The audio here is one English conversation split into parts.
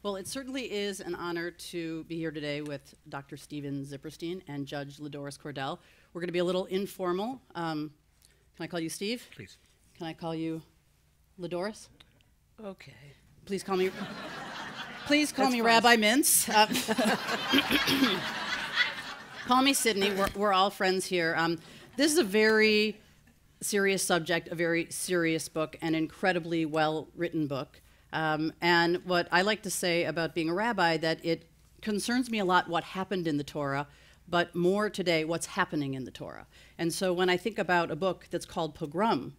Well, it certainly is an honor to be here today with Dr. Steven Zipperstein and Judge LaDoris Cordell. We're going to be a little informal. Can I call you Steve? Please. Can I call you LaDoris? Okay. Please call me. Please call That's me fine. Rabbi Mintz. Call me Sydney. We're all friends here. This is a very serious subject, a very serious book, an incredibly well-written book. And what I like to say about being a rabbi, that it concerns me a lot what happened in the Torah, but more today, what's happening in the Torah. And so when I think about a book that's called Pogrom,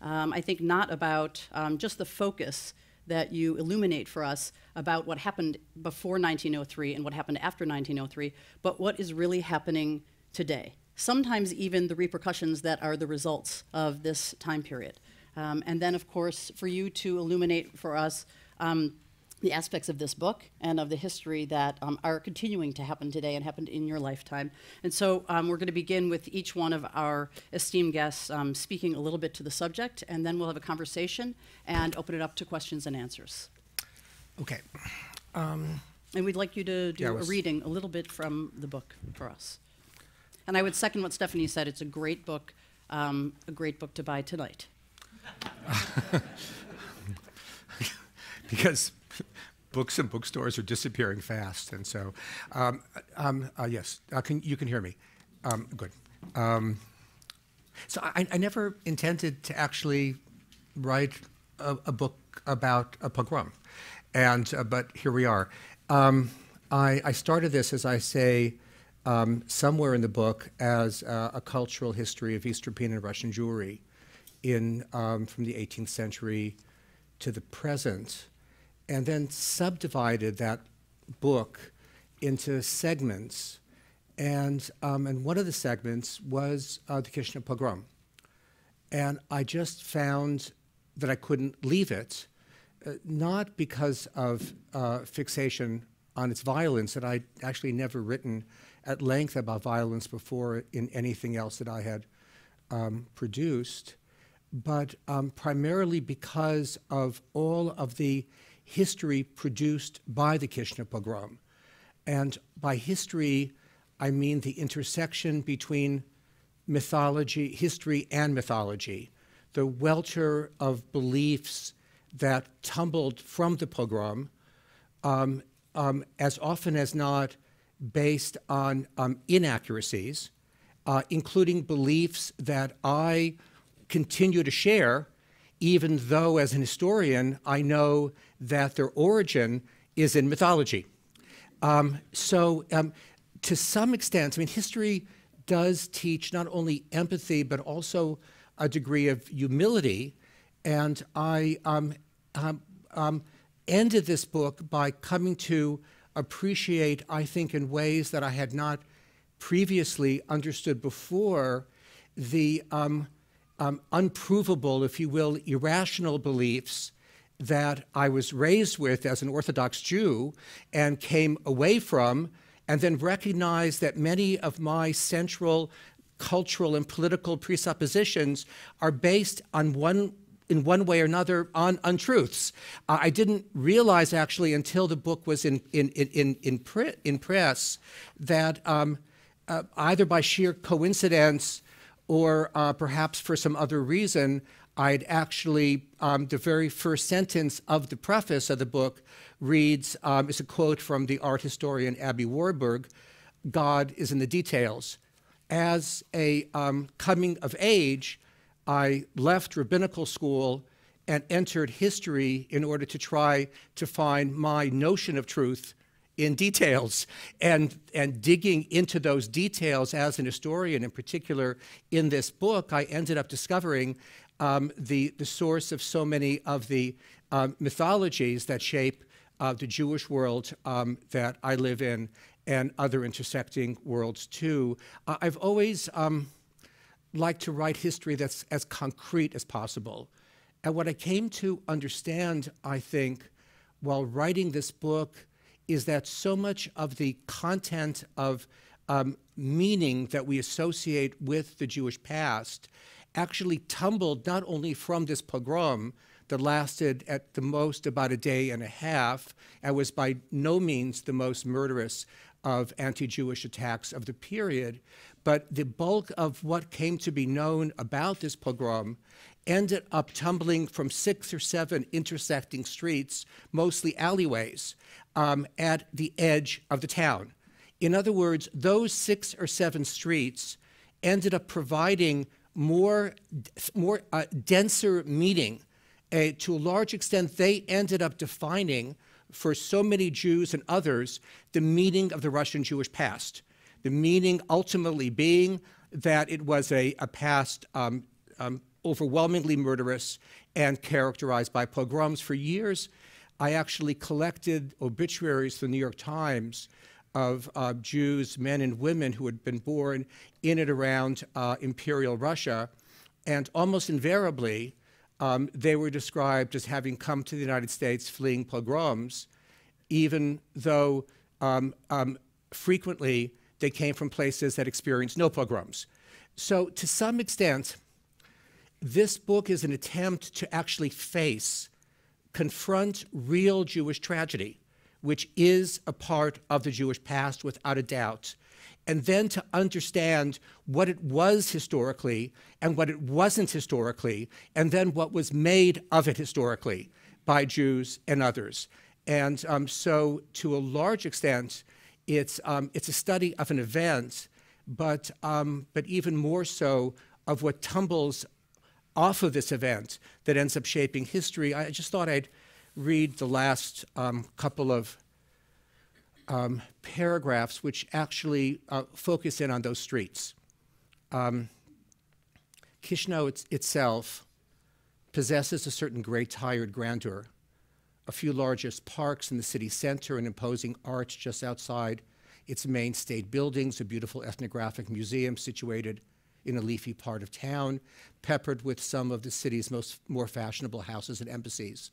I think not about just the focus that you illuminate for us about what happened before 1903 and what happened after 1903, but what is really happening today. Sometimes even the repercussions that are the results of this time period. And then, of course, for you to illuminate for us the aspects of this book and of the history that are continuing to happen today and happened in your lifetime. And so we're going to begin with each one of our esteemed guests speaking a little bit to the subject, and then we'll have a conversation and open it up to questions and answers. Okay. And we'd like you to do a reading a little bit from the book for us. And I would second what Stephanie said. It's a great book to buy tonight. Because books and bookstores are disappearing fast, and so yes, you can hear me. Good. So I never intended to actually write a book about a pogrom, and but here we are. I started this, as I say, somewhere in the book, as a cultural history of East European and Russian Jewry from the 18th century to the present, and then subdivided that book into segments. And one of the segments was the Kishinev pogrom. And I just found that I couldn't leave it, not because of fixation on its violence, that I'd actually never written at length about violence before in anything else that I had produced, but primarily because of all of the history produced by the Kishinev pogrom. And by history, I mean the intersection between mythology, history and mythology, the welter of beliefs that tumbled from the pogrom, as often as not based on inaccuracies, including beliefs that I continue to share, even though as an historian I know that their origin is in mythology. So to some extent, I mean, history does teach not only empathy but also a degree of humility, and I ended this book by coming to appreciate, I think, in ways that I had not previously understood before, the unprovable, if you will, irrational beliefs that I was raised with as an Orthodox Jew and came away from, and then recognized that many of my central cultural and political presuppositions are based on in one way or another on untruths. I didn't realize actually until the book was in press that either by sheer coincidence or perhaps for some other reason, I'd actually, the very first sentence of the preface of the book reads, is a quote from the art historian Abby Warburg, "God is in the details." As a coming of age, I left rabbinical school and entered history in order to try to find my notion of truth in details, and digging into those details as an historian, in particular in this book, I ended up discovering the source of so many of the mythologies that shape the Jewish world that I live in, and other intersecting worlds too. I've always liked to write history that's as concrete as possible. And what I came to understand, I think, while writing this book, is that so much of the content of meaning that we associate with the Jewish past actually tumbled not only from this pogrom, that lasted at the most about a day and a half and was by no means the most murderous of anti-Jewish attacks of the period. But the bulk of what came to be known about this pogrom ended up tumbling from 6 or 7 intersecting streets, mostly alleyways, at the edge of the town. In other words, those 6 or 7 streets ended up providing more denser meaning. To a large extent, they ended up defining for so many Jews and others the meaning of the Russian Jewish past. The meaning ultimately being that it was a past overwhelmingly murderous and characterized by pogroms. For years, I actually collected obituaries from the New York Times of Jews, men and women who had been born in and around Imperial Russia, and almost invariably, they were described as having come to the United States fleeing pogroms, even though frequently they came from places that experienced no pogroms. So to some extent, this book is an attempt to actually confront real Jewish tragedy, which is a part of the Jewish past without a doubt, and then to understand what it was historically and what it wasn't historically, and then what was made of it historically by Jews and others. And so to a large extent, it's a study of an event, but even more so of what tumbles off of this event that ends up shaping history. I just thought I'd read the last couple of paragraphs which actually focus in on those streets. Kishinev itself possesses a certain gray tired grandeur. A few largest parks in the city center, an imposing arch just outside its main state buildings, a beautiful ethnographic museum situated in a leafy part of town, peppered with some of the city's more fashionable houses and embassies.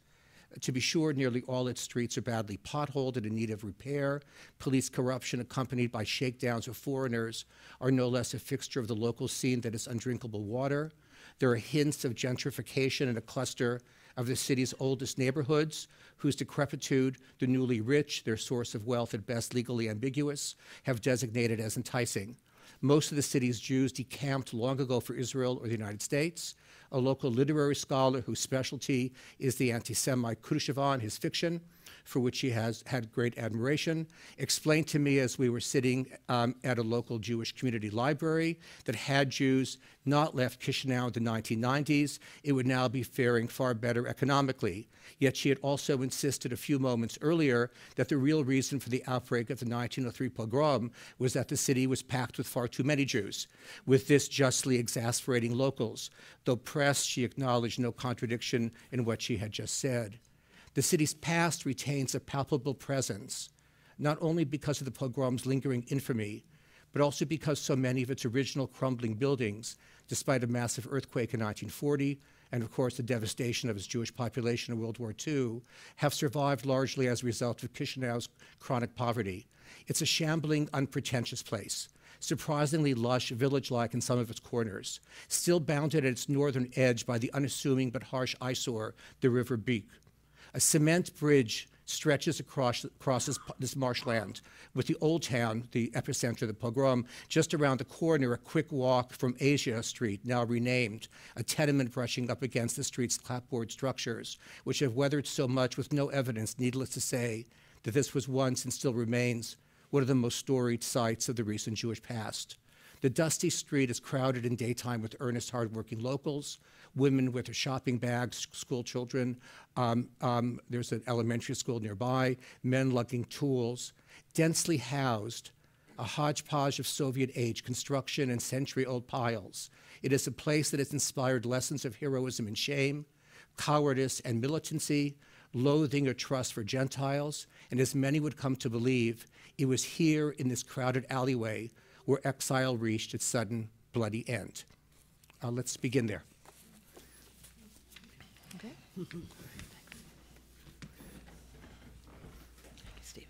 To be sure, nearly all its streets are badly potholed and in need of repair. Police corruption, accompanied by shakedowns of foreigners, are no less a fixture of the local scene than its undrinkable water. There are hints of gentrification in a cluster of the city's oldest neighborhoods, whose decrepitude the newly rich, their source of wealth at best legally ambiguous, have designated as enticing. Most of the city's Jews decamped long ago for Israel or the United States. A local literary scholar whose specialty is the anti-Semite Kishinev, his fiction, for which he has had great admiration, explained to me as we were sitting at a local Jewish community library that had Jews not left Kishinev in the 1990s, it would now be faring far better economically. Yet she had also insisted a few moments earlier that the real reason for the outbreak of the 1903 pogrom was that the city was packed with far too many Jews, with this justly exasperating locals. Though pressed, she acknowledged no contradiction in what she had just said. The city's past retains a palpable presence, not only because of the pogrom's lingering infamy, but also because so many of its original crumbling buildings, despite a massive earthquake in 1940, and of course the devastation of its Jewish population in World War II, have survived largely as a result of Kishinev's chronic poverty. It's a shambling, unpretentious place, surprisingly lush, village-like in some of its corners, still bounded at its northern edge by the unassuming but harsh eyesore, the River Beek. A cement bridge stretches across this marshland, with the old town, the epicenter of the pogrom, just around the corner, a quick walk from Asia Street, now renamed, a tenement brushing up against the street's clapboard structures, which have weathered so much with no evidence, needless to say, that this was once and still remains one of the most storied sites of the recent Jewish past. The dusty street is crowded in daytime with earnest, hardworking locals, women with their shopping bags, school children. There's an elementary school nearby, men lugging tools. Densely housed, a hodgepodge of Soviet-age construction and century-old piles. It is a place that has inspired lessons of heroism and shame, cowardice and militancy, loathing or trust for Gentiles, and as many would come to believe, it was here in this crowded alleyway where exile reached its sudden, bloody end. Let's begin there. Okay. Thank you, Stephen.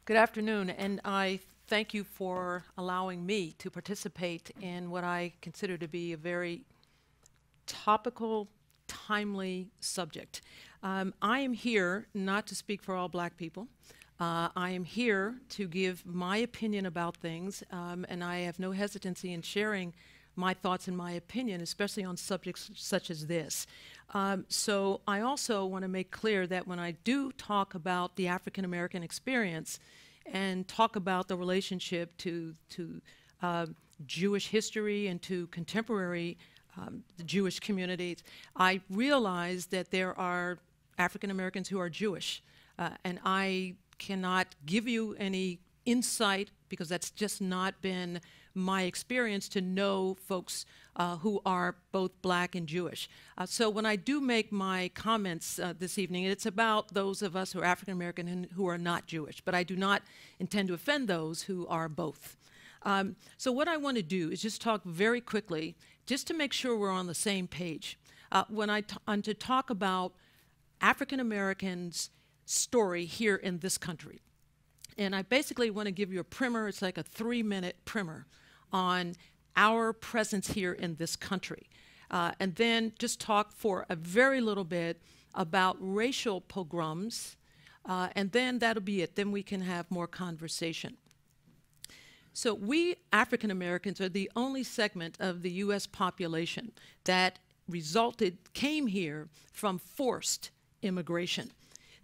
Good afternoon, and I thank you for allowing me to participate in what I consider to be a very topical, timely subject. I am here not to speak for all black people. I am here to give my opinion about things, and I have no hesitancy in sharing my thoughts and my opinion, especially on subjects such as this. So I also want to make clear that when I do talk about the African American experience and talk about the relationship to Jewish history and to contemporary the Jewish communities, I realize that there are African Americans who are Jewish, and I cannot give you any insight because that's just not been my experience to know folks who are both black and Jewish. So when I do make my comments this evening, it's about those of us who are African American and who are not Jewish, but I do not intend to offend those who are both. So what I want to do is just talk very quickly, just to make sure we're on the same page. When I'm to talk about African Americans' story here in this country. And I basically want to give you a primer. It's like a 3-minute primer on our presence here in this country. And then just talk for a very little bit about racial pogroms, and then that'll be it. Then we can have more conversation. So we African Americans are the only segment of the US population that came here from forced immigration.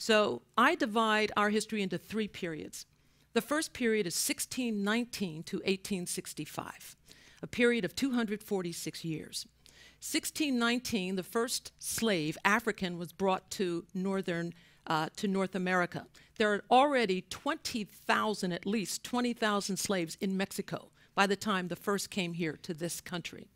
So I divide our history into 3 periods. The first period is 1619 to 1865, a period of 246 years. 1619, the first slave, African, was brought to North America. There are already 20,000, at least 20,000 slaves in Mexico by the time the first came here to this country.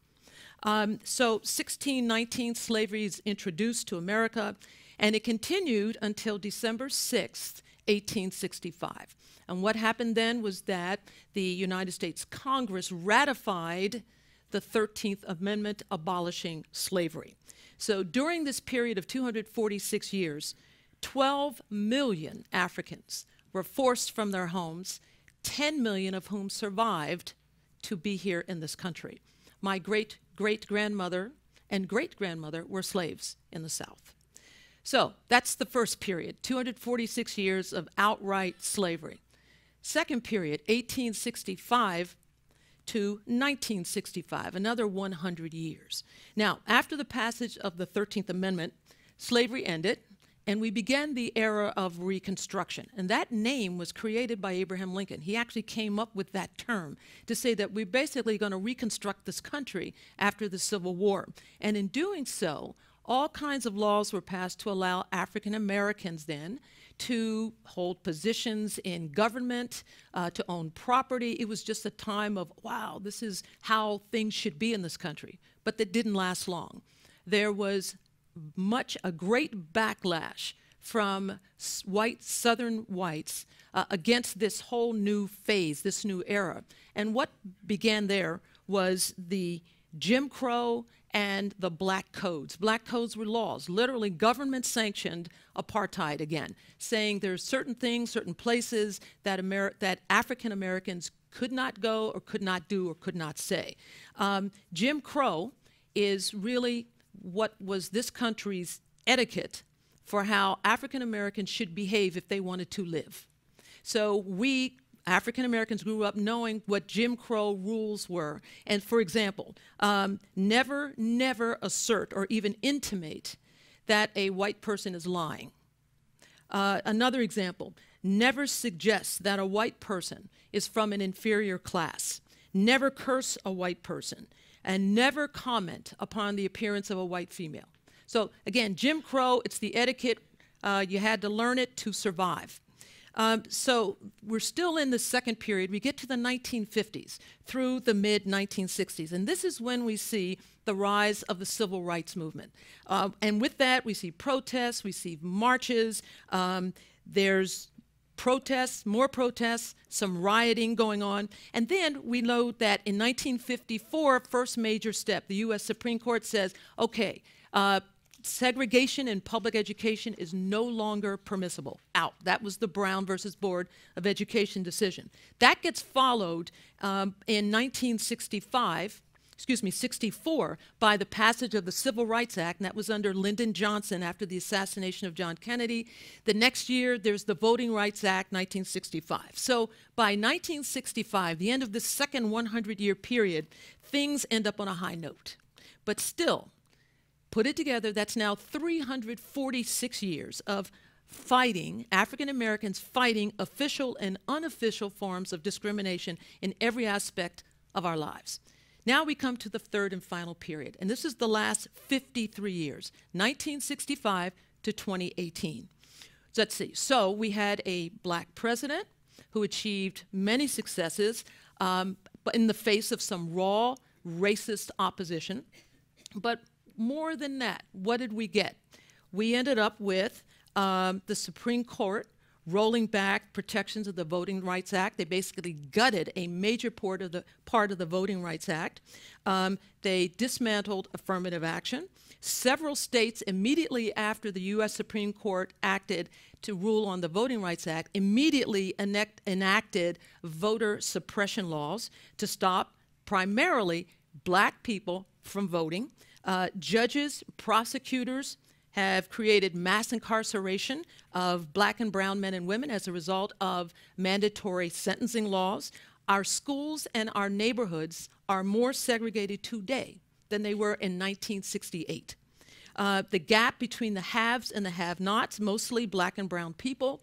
So 1619, slavery is introduced to America, and it continued until December 6th, 1865. And what happened then was that the United States Congress ratified the 13th Amendment abolishing slavery. So during this period of 246 years, 12 million Africans were forced from their homes, 10 million of whom survived to be here in this country. My great-great-grandmother and great-grandmother were slaves in the South. So that's the first period, 246 years of outright slavery. Second period, 1865 to 1965, another 100 years. Now, after the passage of the 13th Amendment, slavery ended, and we began the era of Reconstruction. And that name was created by Abraham Lincoln. He actually came up with that term to say that we're basically going to reconstruct this country after the Civil War. And in doing so, all kinds of laws were passed to allow African Americans then to hold positions in government, to own property. It was just a time of, wow, this is how things should be in this country. But that didn't last long. There was a great backlash from white, Southern whites against this whole new phase, this new era. And what began there was the Jim Crow and the Black Codes. Black Codes were laws, literally government-sanctioned apartheid again, saying there's certain things, certain places that African Americans could not go or could not do or could not say. Jim Crow is really what was this country's etiquette for how African Americans should behave if they wanted to live. So we African Americans grew up knowing what Jim Crow rules were. And for example, never assert or even intimate that a white person is lying. Another example, never suggest that a white person is from an inferior class. Never curse a white person, and never comment upon the appearance of a white female. So again, Jim Crow, it's the etiquette. You had to learn it to survive. So we're still in the second period. We get to the 1950s through the mid-1960s. And this is when we see the rise of the civil rights movement. And with that, we see protests, we see marches. There's protests, more protests, some rioting going on. And then we know that in 1954, first major step, the U.S. Supreme Court says, okay, segregation in public education is no longer permissible. Out. That was the Brown versus Board of Education decision. That gets followed in 1964 by the passage of the Civil Rights Act, and that was under Lyndon Johnson after the assassination of John Kennedy. The next year, there's the Voting Rights Act, 1965. So by 1965, the end of the second 100-year period, things end up on a high note. But still, put it together, that's now 346 years of fighting, African Americans fighting official and unofficial forms of discrimination in every aspect of our lives. Now we come to the third and final period, and this is the last 53 years, 1965 to 2018. So let's see. So we had a black president who achieved many successes, but in the face of some raw, racist opposition. But more than that, what did we get? We ended up with the Supreme Court rolling back protections of the Voting Rights Act. They basically gutted a major part of the Voting Rights Act. They dismantled affirmative action. Several states, immediately after the U.S. Supreme Court acted to rule on the Voting Rights Act, immediately enacted voter suppression laws to stop primarily black people from voting. Judges, prosecutors have created mass incarceration of black and brown men and women as a result of mandatory sentencing laws. Our schools and our neighborhoods are more segregated today than they were in 1968. The gap between the haves and the have-nots, mostly black and brown people,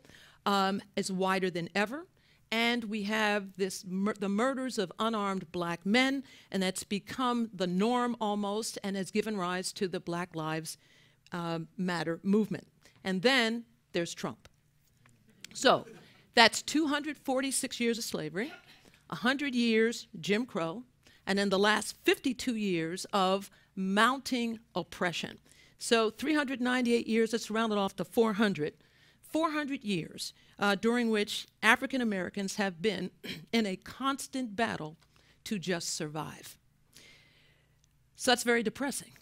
is wider than ever. And we have the murders of unarmed black men, and that's become the norm almost and has given rise to the Black Lives Matter movement. And then there's Trump. So that's 246 years of slavery, 100 years Jim Crow, and then the last 52 years of mounting oppression. So 398 years, let's round it off to 400. 400 years during which African Americans have been in a constant battle to just survive. So that's very depressing.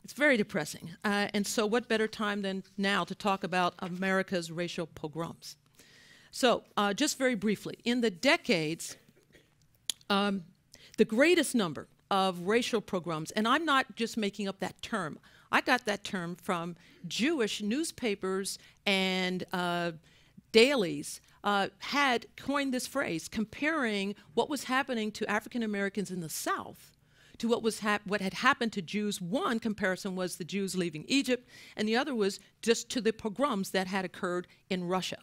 It's very depressing. And so what better time than now to talk about America's racial pogroms? So just very briefly, in the decades, the greatest number of racial pogroms, and I'm not just making up that term, I got that term from Jewish newspapers and dailies had coined this phrase, comparing what was happening to African Americans in the South to what had happened to Jews. One comparison was the Jews leaving Egypt, and the other was just to the pogroms that had occurred in Russia.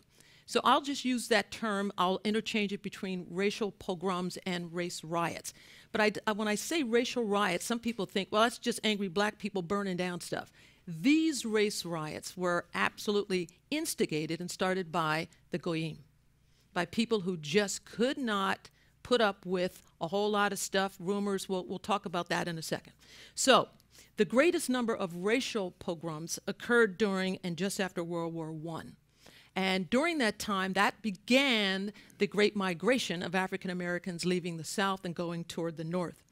So I'll just use that term. I'll interchange it between racial pogroms and race riots. But when I say racial riots, some people think, well, that's just angry black people burning down stuff. These race riots were absolutely instigated and started by the Goyim, by people who just could not put up with a whole lot of stuff, rumors. We'll talk about that in a second. So the greatest number of racial pogroms occurred during and just after World War I. And during that time, that began the Great Migration of African Americans leaving the South and going toward the North.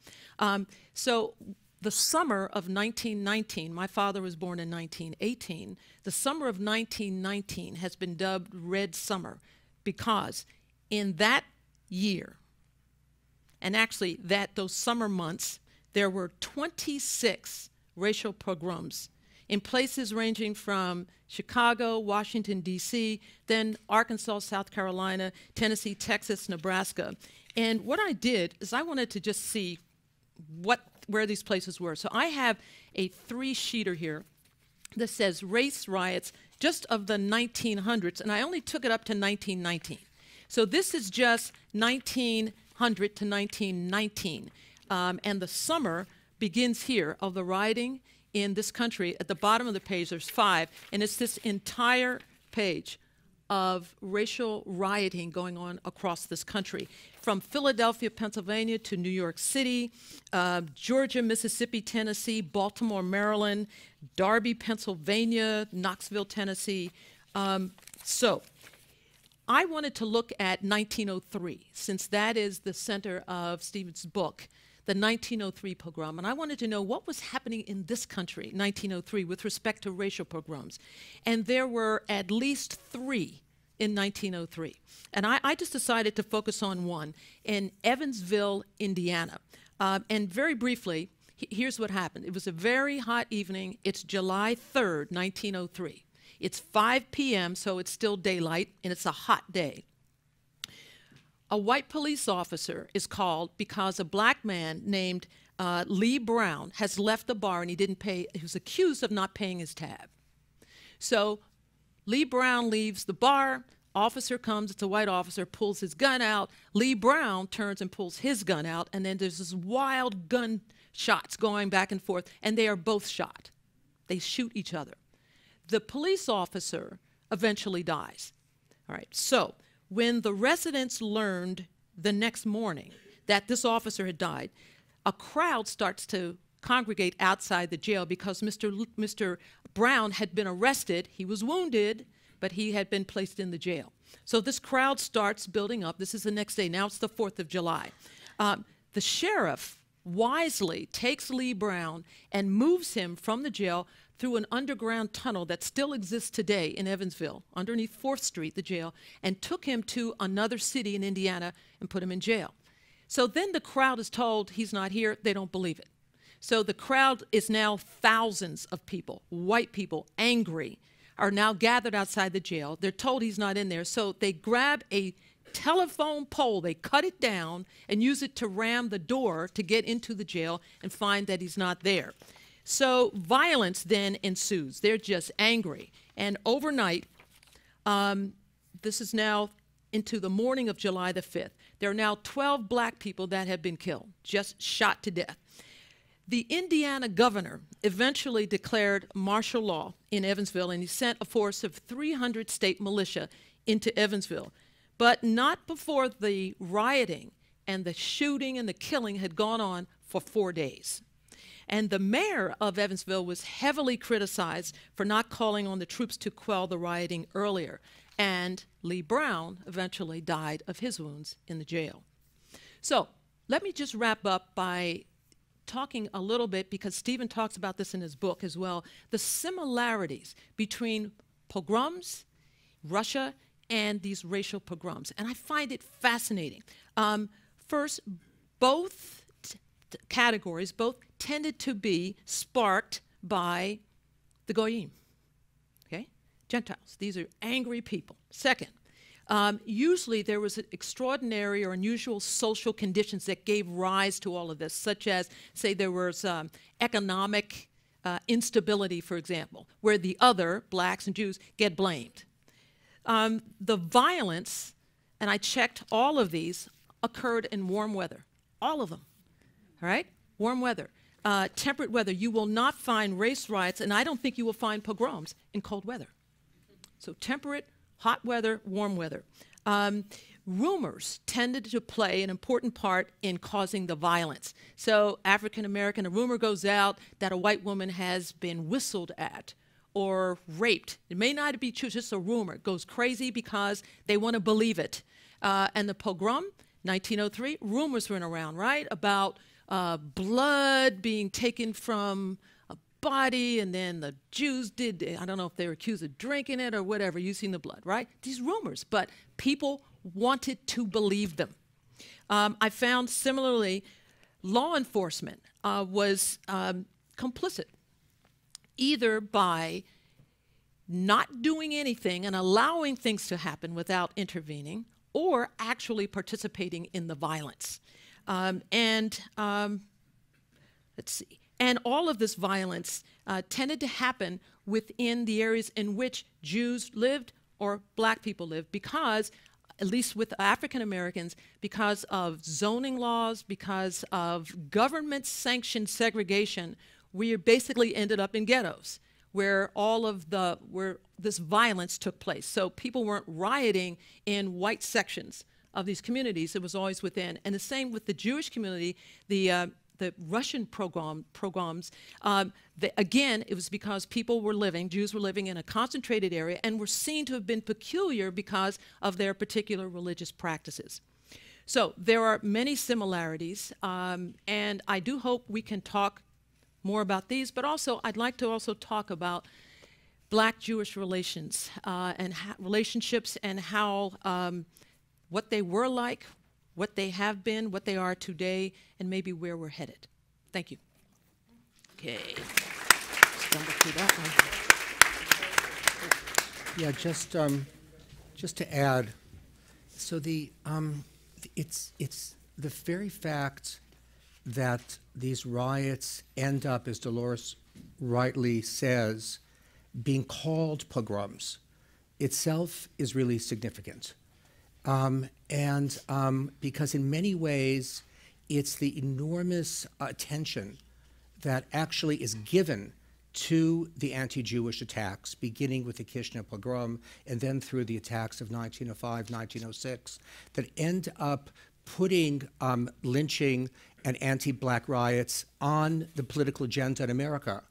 So the summer of 1919, my father was born in 1918, the summer of 1919 has been dubbed Red Summer because in that year, and actually those summer months, there were 26 racial pogroms in places ranging from Chicago, Washington, D.C., then Arkansas, South Carolina, Tennessee, Texas, Nebraska. And what I did is I wanted to just see where these places were. So I have a 3-sheeter here that says race riots just of the 1900s, and I only took it up to 1919. So this is just 1900 to 1919. And the summer begins here of the rioting in this country. At the bottom of the page, there's 5, and it's this entire page of racial rioting going on across this country, from Philadelphia, Pennsylvania to New York City, Georgia, Mississippi, Tennessee, Baltimore, Maryland, Darby, Pennsylvania, Knoxville, Tennessee. So I wanted to look at 1903, since that is the center of Stephen's book, the the 1903 pogrom, and I wanted to know what was happening in this country, 1903, with respect to racial pogroms. And there were at least 3 in 1903. And I just decided to focus on one in Evansville, Indiana. And very briefly, here's what happened. It was a very hot evening. It's July 3rd, 1903. It's 5 p.m., so it's still daylight, and it's a hot day. A white police officer is called because a black man named Lee Brown has left the bar and he didn't pay. He was accused of not paying his tab. So Lee Brown leaves the bar. Officer comes, it's a white officer, pulls his gun out. Lee Brown turns and pulls his gun out, and then there's this wild gun shots going back and forth, and they are both shot. They shoot each other. The police officer eventually dies. All right, so when the residents learned the next morning that this officer had died, a crowd starts to congregate outside the jail because Mr. Brown had been arrested. He was wounded, but he had been placed in the jail. So this crowd starts building up. This is the next day. Now it's the 4th of July. The sheriff wisely takes Lee Brown and moves him from the jail through an underground tunnel that still exists today in Evansville, underneath 4th Street, the jail, and took him to another city in Indiana and put him in jail. So then the crowd is told he's not here. They don't believe it. So the crowd is now thousands of people, white people, angry, are now gathered outside the jail. They're told he's not in there. So they grab a telephone pole, they cut it down and use it to ram the door to get into the jail and find that he's not there. So violence then ensues. They're just angry. And overnight, this is now into the morning of July the 5th. There are now 12 black people that have been killed, just shot to death. The Indiana governor eventually declared martial law in Evansville, and he sent a force of 300 state militia into Evansville, but not before the rioting and the shooting and the killing had gone on for 4 days. And the mayor of Evansville was heavily criticized for not calling on the troops to quell the rioting earlier, and Lee Brown eventually died of his wounds in the jail. So let me just wrap up by talking a little bit, because Stephen talks about this in his book as well, the similarities between pogroms, Russia, and these racial pogroms. And I find it fascinating. First, both categories, both tended to be sparked by the Goyim, okay? Gentiles. These are angry people. Second, usually there was extraordinary or unusual social conditions that gave rise to all of this, such as, say, there was economic instability, for example, where the other, blacks and Jews, get blamed. The violence, and I checked all of these, occurred in warm weather, all of them, all right? Warm weather. Temperate weather. You will not find race riots, and I don't think you will find pogroms in cold weather. So temperate, hot weather, warm weather. Rumors tended to play an important part in causing the violence. So African American, a rumor goes out that a white woman has been whistled at or raped. It may not be true, just a rumor. It goes crazy because they want to believe it. And the pogrom, 1903, rumors went around, right, about blood being taken from a body, and then the Jews did, I don't know if they were accused of drinking it or whatever, using the blood, right? These rumors, but people wanted to believe them. I found similarly, law enforcement was complicit, either by not doing anything and allowing things to happen without intervening, or actually participating in the violence. Let's see. And all of this violence tended to happen within the areas in which Jews lived or black people lived, because, at least with African Americans, because of zoning laws, because of government-sanctioned segregation, we basically ended up in ghettos where where this violence took place. So people weren't rioting in white sections of these communities. It was always within. And the same with the Jewish community, the Russian pogroms, again, it was because Jews were living in a concentrated area and were seen to have been peculiar because of their particular religious practices. So there are many similarities, and I do hope we can talk more about these, but also I'd like to also talk about Black-Jewish relations and relationships and how what they were like, what they have been, what they are today, and maybe where we're headed. Thank you. Okay. Stumble through that one. Yeah, just to add, so it's the very fact that these riots end up, as Dolores rightly says, being called pogroms itself is really significant. Because in many ways, it's the enormous attention that actually is given to the anti-Jewish attacks, beginning with the Kishinev pogrom and then through the attacks of 1905, 1906, that end up putting lynching and anti-Black riots on the political agenda in America.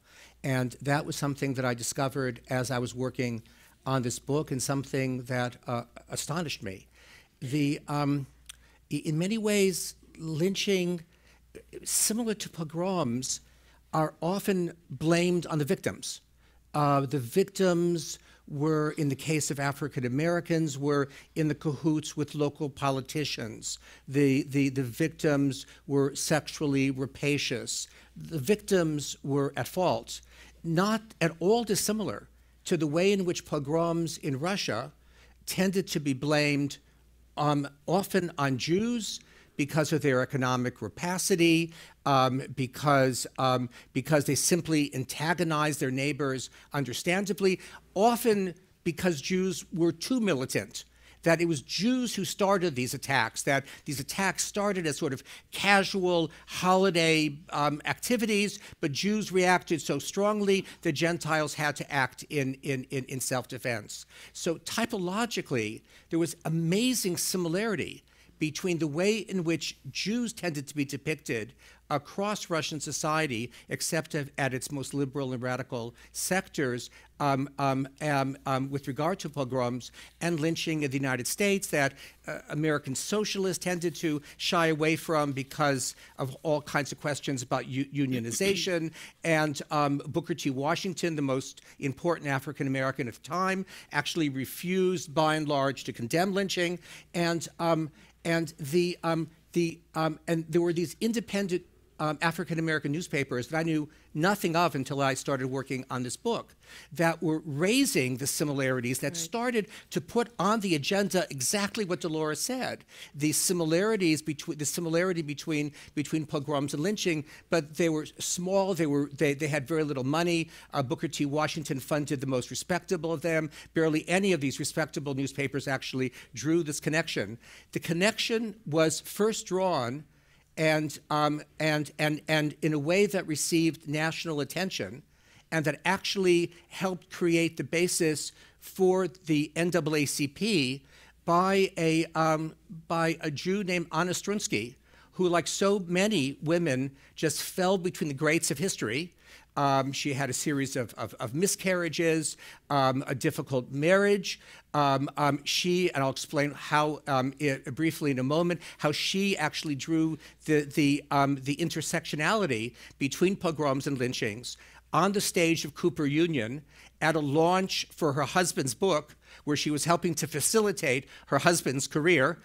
And that was something that I discovered as I was working on this book, and something that astonished me. In many ways, lynching, similar to pogroms, are often blamed on the victims. The victims were, in the case of African Americans, were in the cahoots with local politicians. The victims were sexually rapacious. The victims were at fault, not at all dissimilar to the way in which pogroms in Russia tended to be blamed often on Jews because of their economic rapacity, because they simply antagonized their neighbors understandably, often because Jews were too militant, that it was Jews who started these attacks, that these attacks started as sort of casual holiday activities, but Jews reacted so strongly that Gentiles had to act in self-defense. So typologically, there was amazing similarity between the way in which Jews tended to be depicted across Russian society, except at its most liberal and radical sectors, with regard to pogroms and lynching in the United States, that American socialists tended to shy away from because of all kinds of questions about unionization. And Booker T. Washington, the most important African American at the time, actually refused, by and large, to condemn lynching. And there were these independent African American newspapers that I knew nothing of until I started working on this book, that were raising the similarities, that started to put on the agenda exactly what Dolores said, the similariety between pogroms and lynching, but they were small, they had very little money. Booker T. Washington funded the most respectable of them. Barely any of these respectable newspapers actually drew this connection. The connection was first drawn and in a way that received national attention, and that actually helped create the basis for the NAACP by a Jew named Anna Strunsky, who, like so many women, just fell between the greats of history. She had a series of miscarriages, a difficult marriage. She, and I'll explain how briefly in a moment, how she actually drew the intersectionality between pogroms and lynchings on the stage of Cooper Union at a launch for her husband's book, where she was helping to facilitate her husband's career,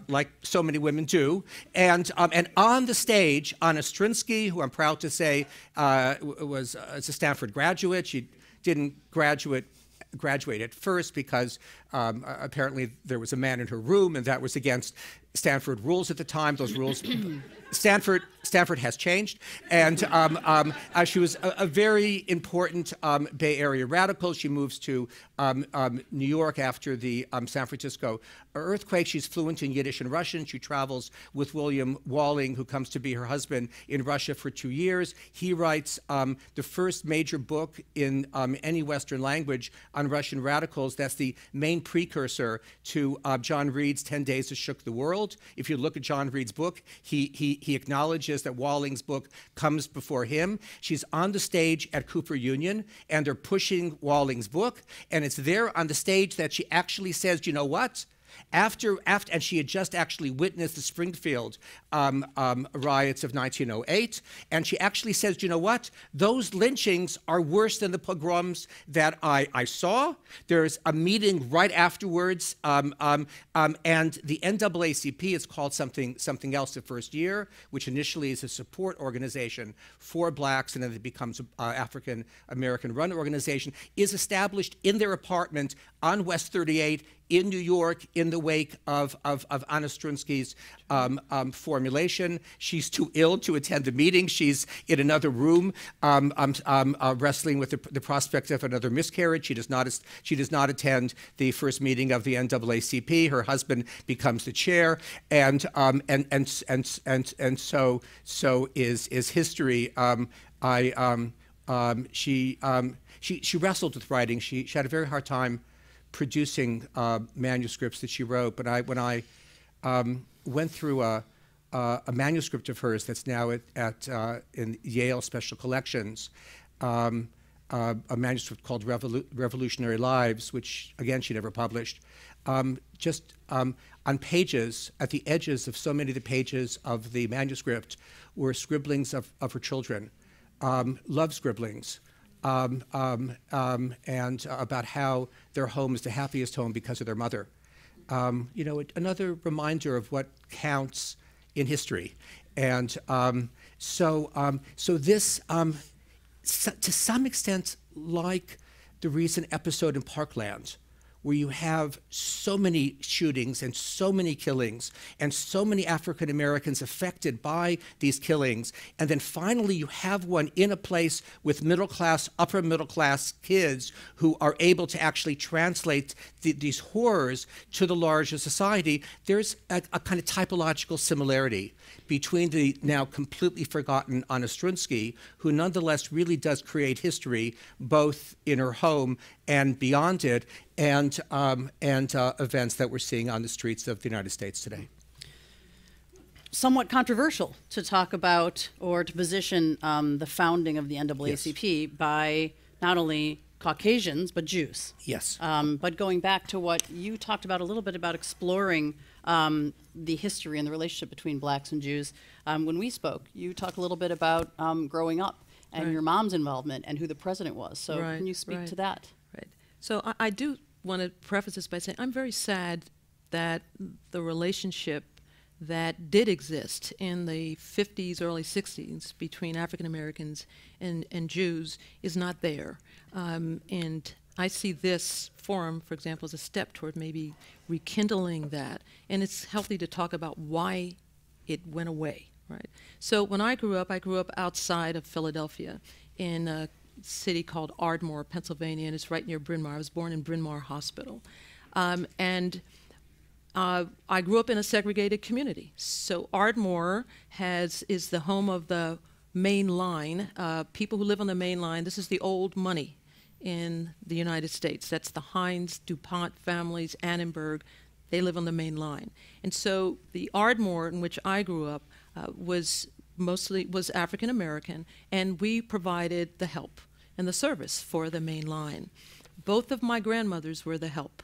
like so many women do. And on the stage, Anna Strunsky, who I'm proud to say was a Stanford graduate. She didn't graduate at first because apparently there was a man in her room, and that was against Stanford rules at the time. Those rules, Stanford has changed, and she was a very important Bay Area radical. She moves to New York after the San Francisco earthquake. She's fluent in Yiddish and Russian. She travels with William Walling, who comes to be her husband, in Russia for 2 years. He writes the first major book in any Western language on Russian radicals. That's the main precursor to John Reed's 10 Days That Shook the World. If you look at John Reed's book, he acknowledges that Walling's book comes before him. She's on the stage at Cooper Union, and they're pushing Walling's book, and it's there on the stage that she actually says, you know what? and she had just actually witnessed the Springfield riots of 1908, and she actually says, you know what? Those lynchings are worse than the pogroms that I saw. There's a meeting right afterwards, and the NAACP is called something else the first year, which initially is a support organization for blacks, and then it becomes an African American run organization, is established in their apartment on West 38 in New York in the wake of Anna Strunsky's formulation. She's too ill to attend the meeting. She's in another room wrestling with the prospect of another miscarriage. She does not attend the first meeting of the NAACP. Her husband becomes the chair, and so is history. She wrestled with writing. She had a very hard time producing manuscripts that she wrote. But when I went through a manuscript of hers that's now in Yale Special Collections, a manuscript called Revolutionary Lives, which again she never published, just on pages, at the edges of so many of the pages of the manuscript were scribblings of her children, love scribblings. And about how their home is the happiest home because of their mother. You know, another reminder of what counts in history. And so this, to some extent, like the recent episode in Parkland, where you have so many shootings and so many killings and so many African Americans affected by these killings, and then finally you have one in a place with middle class, upper middle class kids who are able to actually translate these horrors to the larger society. There's a kind of typological similarity between the now completely forgotten Anna Strunsky, who nonetheless really does create history both in her home and beyond it, and events that we're seeing on the streets of the United States today. Somewhat controversial to talk about or to position the founding of the NAACP by not only Caucasians, but Jews. Yes. But going back to what you talked about a little bit about exploring the history and the relationship between blacks and Jews. When we spoke, you talked a little bit about growing up and your mom's involvement and who the president was. So can you speak to that? Right. So I do want to preface this by saying I'm very sad that the relationship that did exist in the 50s, early 60s between African Americans and Jews is not there. And I see this forum, for example, as a step toward maybe rekindling that. And it's healthy to talk about why it went away, right? So when I grew up outside of Philadelphia in a city called Ardmore, Pennsylvania, and it's right near Bryn Mawr. I was born in Bryn Mawr Hospital. I grew up in a segregated community. So Ardmore is the home of the Main Line. People who live on the Main Line, this is the old money in the United States. That's the Heinz, DuPont families, Annenberg. They live on the Main Line. And so the Ardmore in which I grew up was African American, and we provided the help and the service for the Main Line. Both of my grandmothers were the help.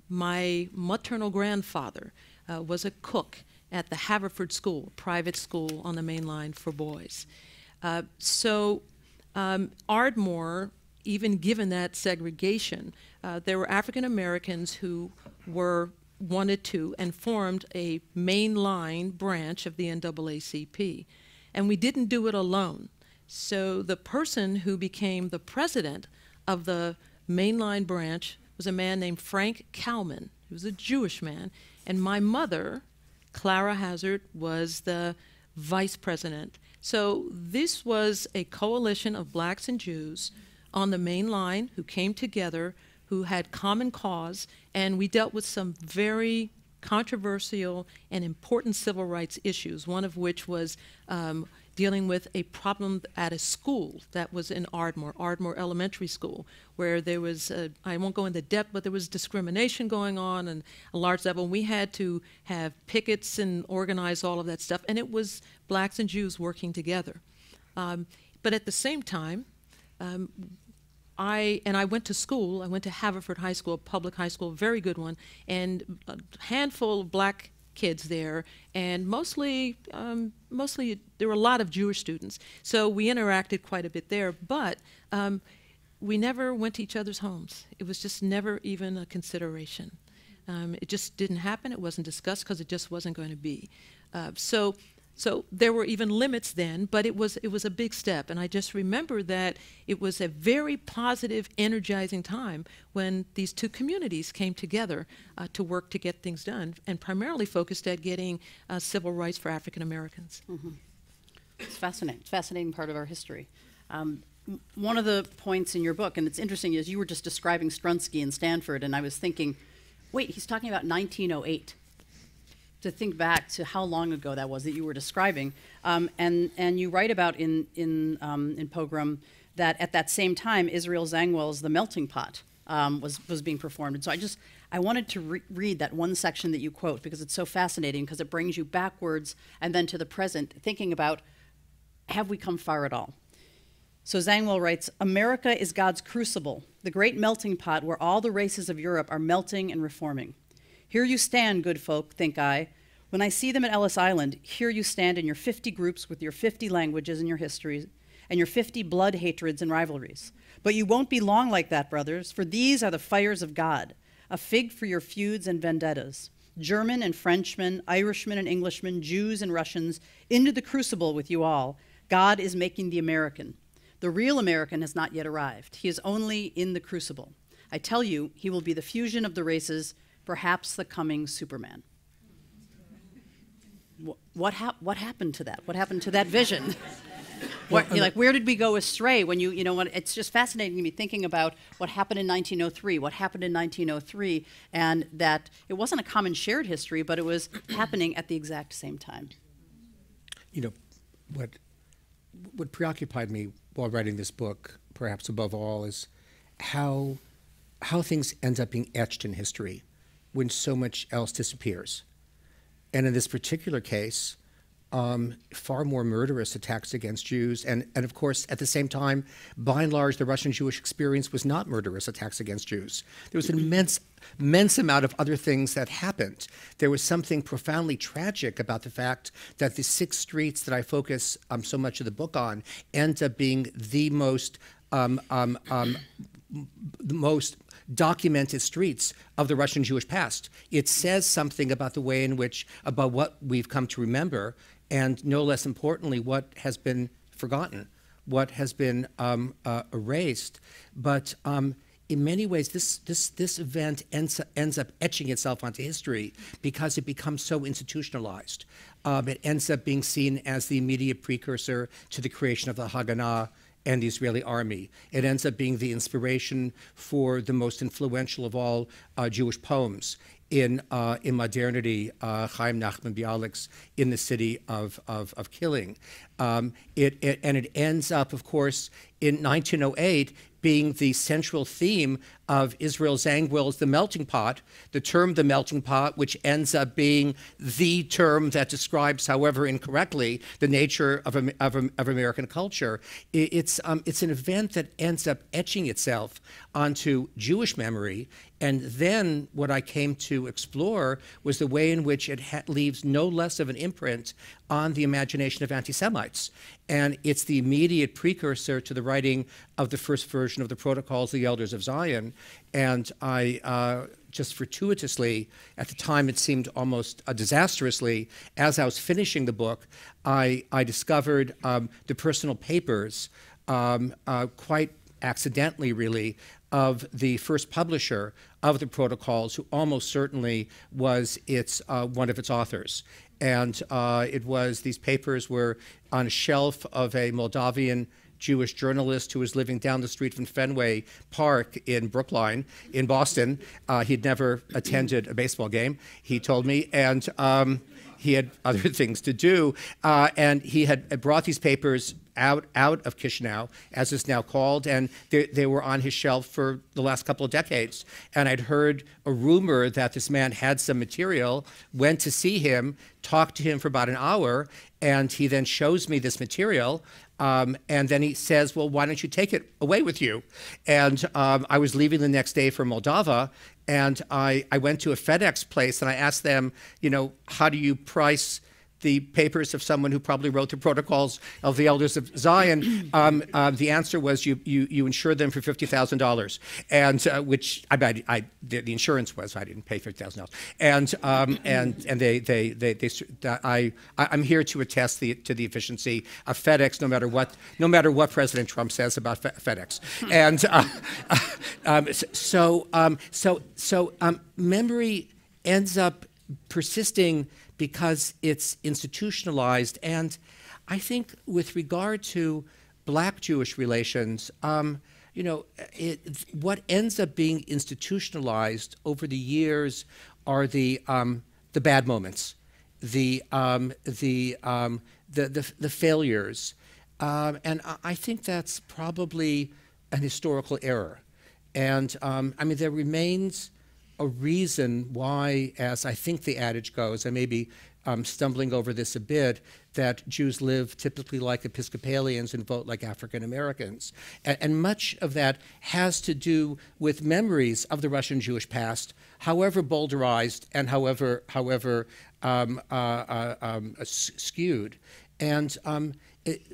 My maternal grandfather was a cook at the Haverford School, a private school on the Main Line for boys. Ardmore, even given that segregation, there were African Americans who wanted to and formed a mainline branch of the NAACP. And we didn't do it alone. So the person who became the president of the mainline branch was a man named Frank Kalman. He was a Jewish man. And my mother, Clara Hazard, was the vice president. So this was a coalition of blacks and Jews on the main line who came together, who had common cause, and we dealt with some very controversial and important civil rights issues, one of which was dealing with a problem at a school that was in Ardmore Elementary School, where there was, I won't go into depth, but there was discrimination going on on a large level. We had to have pickets and organize all of that stuff, and it was blacks and Jews working together. But at the same time, I went to school. I went to Haverford High School, a public high school, very good one, and a handful of black kids there, and mostly there were a lot of Jewish students. So we interacted quite a bit there, but we never went to each other's homes. It was just never even a consideration. It just didn't happen. It wasn't discussed because it just wasn't going to be. So there were even limits then, but it was a big step. And I just remember that it was a very positive, energizing time when these two communities came together to work to get things done, and primarily focused at getting civil rights for African Americans. Mm-hmm. It's fascinating. It's a fascinating part of our history. One of the points in your book, and it's interesting, is you were just describing Strunsky and Stanford, and I was thinking, wait, he's talking about 1908. To think back to how long ago that was that you were describing, and you write about in Pogrom that at that same time Israel Zangwill's The Melting Pot was being performed, and so I wanted to read that one section that you quote because it's so fascinating, because it brings you backwards and then to the present, thinking about, have we come far at all? So Zangwill writes, "America is God's crucible, the great melting pot where all the races of Europe are melting and reforming. Here you stand, good folk, think I. When I see them at Ellis Island, here you stand in your 50 groups with your 50 languages and your histories and your 50 blood hatreds and rivalries. But you won't be long like that, brothers, for these are the fires of God, a fig for your feuds and vendettas. German and Frenchmen, Irishmen and Englishmen, Jews and Russians, into the crucible with you all. God is making the American. The real American has not yet arrived. He is only in the crucible. I tell you, he will be the fusion of the races, perhaps the coming Superman." What happened to that? What happened to that vision? Where did we go astray? When it's just fascinating to me thinking about what happened in 1903, what happened in 1903, and that it wasn't a common shared history, but it was happening at the exact same time. What preoccupied me while writing this book, perhaps above all, is how things end up being etched in history when so much else disappears. And in this particular case, far more murderous attacks against Jews. And of course, at the same time, by and large, the Russian Jewish experience was not murderous attacks against Jews. There was an immense amount of other things that happened. There was something profoundly tragic about the fact that the 6 streets that I focus so much of the book on end up being the most documented streets of the Russian Jewish past. It says something about the way in which, about what we've come to remember, and no less importantly, what has been forgotten, what has been erased. But in many ways, this event ends up etching itself onto history because it becomes so institutionalized. It ends up being seen as the immediate precursor to the creation of the Haganah and the Israeli army. It ends up being the inspiration for the most influential of all Jewish poems in modernity, Chaim Nachman Bialik's In the City of Killing. It ends up, of course, in 1908 being the central theme of Israel Zangwill's The Melting Pot, the term the melting pot, which ends up being the term that describes, however incorrectly, the nature of American culture. It's an event that ends up etching itself onto Jewish memory. And then what I came to explore was the way in which it leaves no less of an imprint on the imagination of anti-Semites. And it's the immediate precursor to the writing of the first version of the Protocols of the Elders of Zion. And I just fortuitously, at the time it seemed almost disastrously, as I was finishing the book, I discovered the personal papers, quite accidentally really, of the first publisher of the Protocols, who almost certainly was one of its authors. And these papers were on a shelf of a Moldavian Jewish journalist who was living down the street from Fenway Park in Brookline, in Boston. He'd never attended a baseball game, he told me, and he had other things to do. And he had brought these papers out of Kishinev, as it's now called, and they were on his shelf for the last couple of decades. And I'd heard a rumor that this man had some material, went to see him, talked to him for about an hour, and he then shows me this material. And then he says, well, why don't you take it away with you? And I was leaving the next day for Moldova, and I went to a FedEx place, and I asked them, how do you price the papers of someone who probably wrote the protocols of the elders of Zion? The answer was you insure them for $50,000, and which the insurance was, I didn't pay $50,000, and I'm here to attest to the efficiency of FedEx, no matter what President Trump says about FedEx, and memory ends up persisting because it's institutionalized. And I think with regard to Black-Jewish relations, what ends up being institutionalized over the years are the bad moments, the failures, and I think that's probably an historical error. And there remains a reason why, as I think the adage goes, I may be stumbling over this a bit, that Jews live typically like Episcopalians and vote like African Americans. And much of that has to do with memories of the Russian Jewish past, however bowdlerized and however skewed. And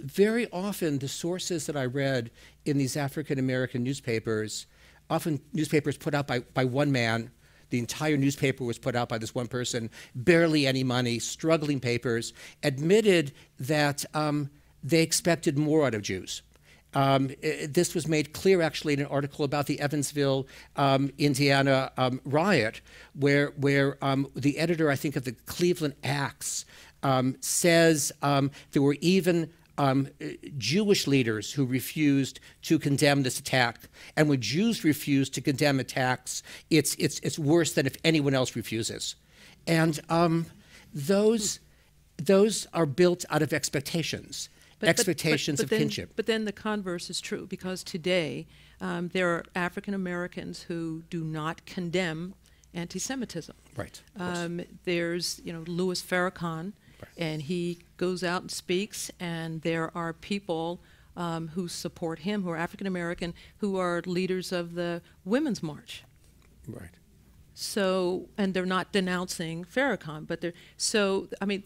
very often the sources that I read in these African American newspapers, often newspapers put out by one man. The entire newspaper was put out by this one person, barely any money, struggling papers, admitted that they expected more out of Jews. This was made clear, actually, in an article about the Evansville, Indiana riot, where the editor, I think, of the Cleveland Axe says there were even Jewish leaders who refused to condemn this attack. And when Jews refuse to condemn attacks, it's worse than if anyone else refuses. And those are built out of expectations, expectations of kinship. But then the converse is true, because today there are African Americans who do not condemn anti-Semitism. Right. There's Louis Farrakhan. Right. And he goes out and speaks, and there are people who support him, who are African American, who are leaders of the Women's March. Right. So, and they're not denouncing Farrakhan, but they're, so, I mean,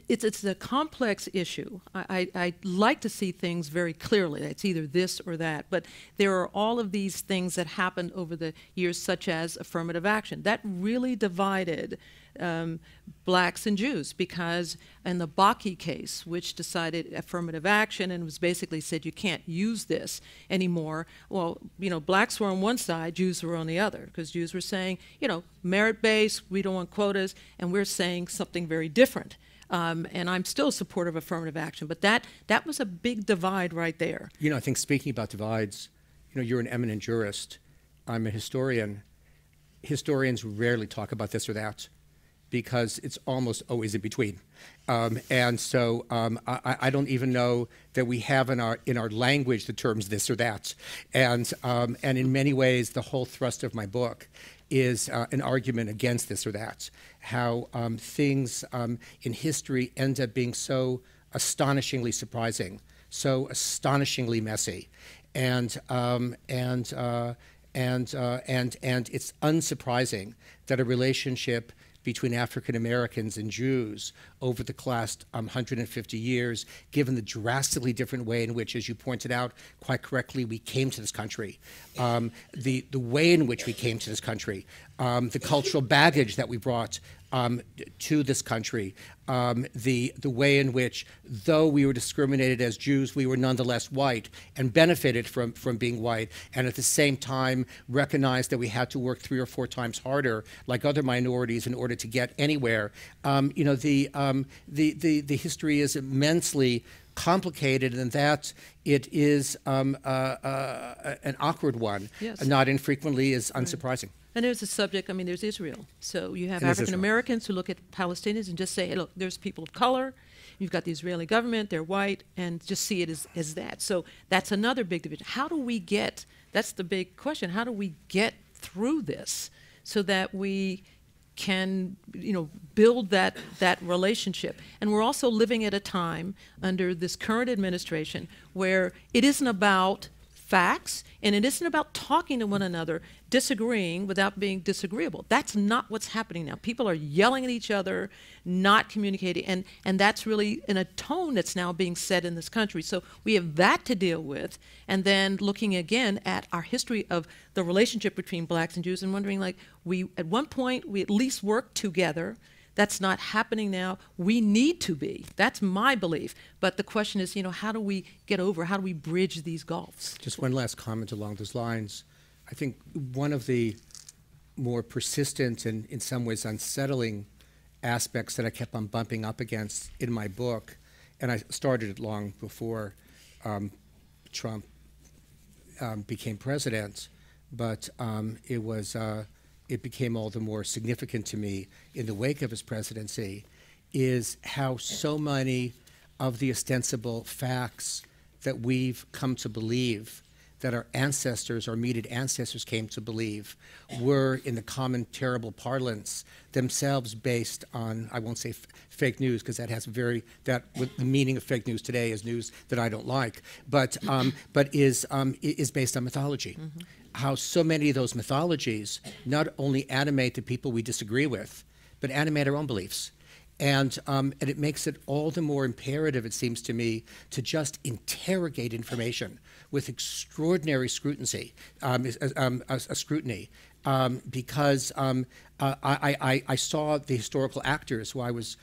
it's a complex issue. I like to see things very clearly. It's either this or that. But there are all of these things that happened over the years, such as affirmative action. That really divided blacks and Jews, because in the Bakke case, which decided affirmative action and was basically said you can't use this anymore, well, blacks were on one side, Jews were on the other, because Jews were saying, merit-based, we don't want quotas, and we're saying something very different. And I'm still supportive of affirmative action, but that was a big divide right there. I think speaking about divides, you're an eminent jurist. I'm a historian. Historians rarely talk about this or that, because it's almost always in between. And so I don't even know that we have in our language the terms this or that. And in many ways, the whole thrust of my book is an argument against this or that, how things in history end up being so astonishingly surprising, so astonishingly messy. And it's unsurprising that a relationship between African Americans and Jews over the last 150 years, given the drastically different way in which, as you pointed out quite correctly, we came to this country, the way in which we came to this country, the cultural baggage that we brought to this country, the way in which, though we were discriminated as Jews, we were nonetheless white and benefited from being white, and at the same time recognized that we had to work 3 or 4 times harder, like other minorities, in order to get anywhere. The history is immensely complicated, and that it is an awkward one, yes. Not infrequently is unsurprising. And there's a subject, I mean, there's Israel. So you have And there's African Americans who look at Palestinians and just say, hey, look, there's people of color. You've got the Israeli government, they're white, and just see it as that. So that's another big division. How do we get, that's the big question, how do we get through this so that we can, you know, build that relationship? And we're also living at a time under this current administration where it isn't about facts, and it isn't about talking to one another, disagreeing without being disagreeable. That's not what's happening now. People are yelling at each other, not communicating, and that's really in a tone that's now being set in this country. So we have that to deal with, and then looking again at our history of the relationship between blacks and Jews and wondering, like, we at one point we at least worked together. That's not happening now. We need to be. That's my belief. But the question is, you know, how do we get over, how do we bridge these gulfs? Just one last comment along those lines. I think one of the more persistent and in some ways unsettling aspects that I kept on bumping up against in my book, and I started it long before Trump became president, but it became all the more significant to me in the wake of his presidency, is how so many of the ostensible facts that we've come to believe, that our ancestors, our immediate ancestors came to believe, were, in the common terrible parlance, themselves based on, I won't say fake news, because that has the meaning of fake news today is news that I don't like, but is based on mythology. Mm-hmm. How so many of those mythologies not only animate the people we disagree with, but animate our own beliefs. And it makes it all the more imperative, it seems to me, to just interrogate information with extraordinary scrutiny, because I saw the historical actors who I was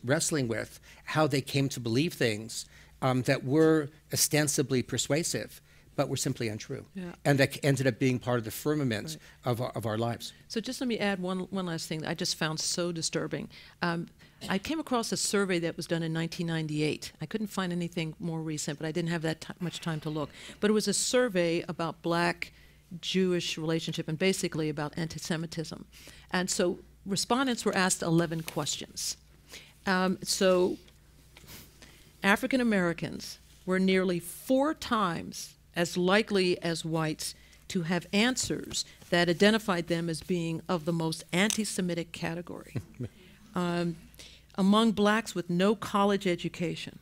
wrestling with, how they came to believe things that were ostensibly persuasive, but were simply untrue, and that ended up being part of the firmament of our lives. So just let me add one last thing that I just found so disturbing. I came across a survey that was done in 1998. I couldn't find anything more recent, but I didn't have that much time to look. But it was a survey about Black-Jewish relationship and basically about antisemitism. And so respondents were asked 11 questions. So African Americans were nearly 4 times as likely as whites to have answers that identified them as being of the most anti-Semitic category. Among blacks with no college education,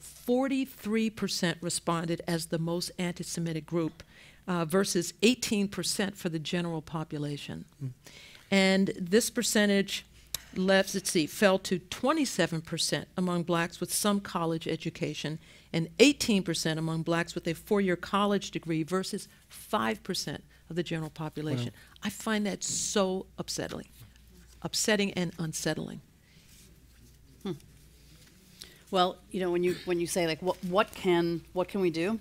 43% responded as the most anti-Semitic group versus 18% for the general population. And this percentage fell to 27% among blacks with some college education and 18% among blacks with a 4-year college degree versus 5% of the general population. Wow. I find that so upsetting and unsettling. Well, you know, when you say, like, what can we do?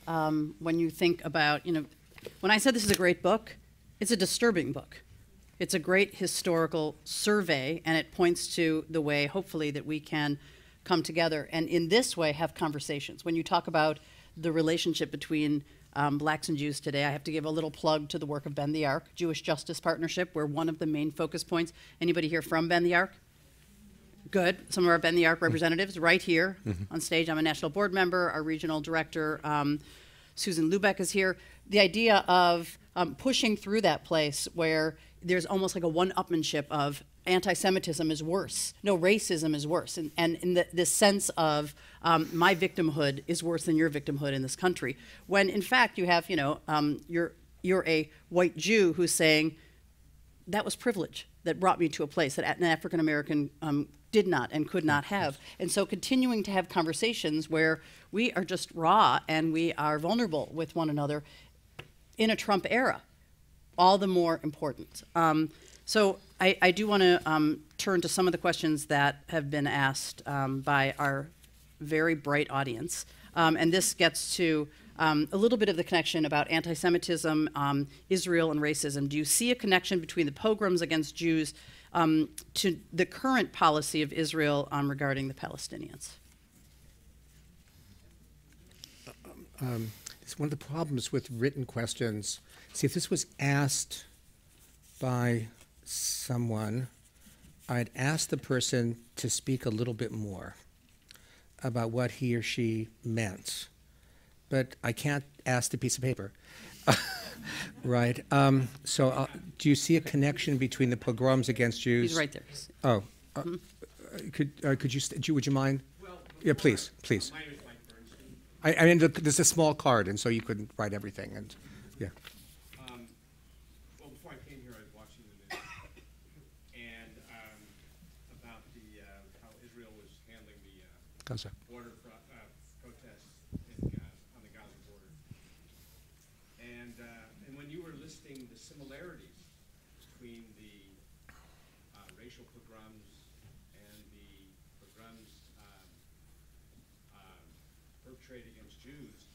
When you think about, you know, when I said this is a great book, it's a disturbing book. It's a great historical survey, and it points to the way, hopefully, that we can come together and in this way have conversations. When you talk about the relationship between blacks and Jews today, I have to give a little plug to the work of Ben the Ark, Jewish Justice Partnership, where one of the main focus points, anybody here from Ben the Ark? Good. Some of our Ben the Ark representatives right here on stage. I'm a national board member. Our regional director, Susan Lubeck, is here. The idea of pushing through that place where there's almost like a one-upmanship of anti-Semitism is worse. No, racism is worse. And in this sense of my victimhood is worse than your victimhood in this country. When in fact you have, you know, you're a white Jew who's saying, that was privilege that brought me to a place that an African American did not and could not have. And so continuing to have conversations where we are just raw and we are vulnerable with one another in a Trump era, all the more important. So I do want to turn to some of the questions that have been asked by our very bright audience. And this gets to a little bit of the connection about anti-Semitism, Israel, and racism. Do you see a connection between the pogroms against Jews to the current policy of Israel regarding the Palestinians? It's one of the problems with written questions. See, if this was asked by someone, I'd ask the person to speak a little bit more about what he or she meant. But I can't ask the piece of paper. Right. So do you see a connection between the pogroms against Jews? He's right there. Oh. Would you mind? Well, yeah, please. My name is Mike Bernstein. I mean, there's a small card, and so you couldn't write everything. And yeah. Well, before I came here, I was watching the news and about how Israel was handling the Gaza. border protests on the Gaza border. And when you were listing the similarities between the racial pogroms and the pogroms perpetrated against Jews,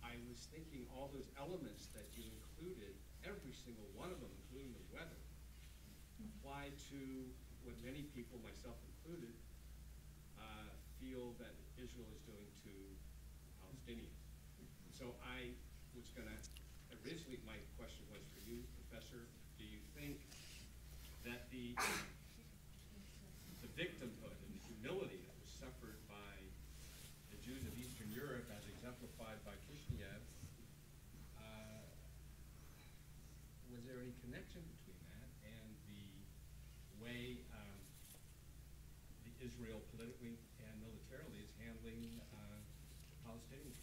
I was thinking all those elements that you included, every single one of them, including the weather, apply to what many people, myself included, feel that Israel is doing to Palestinians. So I was going to, originally my question was for you, Professor, do you think that the victimhood and the humility that was suffered by the Jews of Eastern Europe, as exemplified by Kishinev, was there any connection between that and the way Israel politically and militarily is handling Palestinians?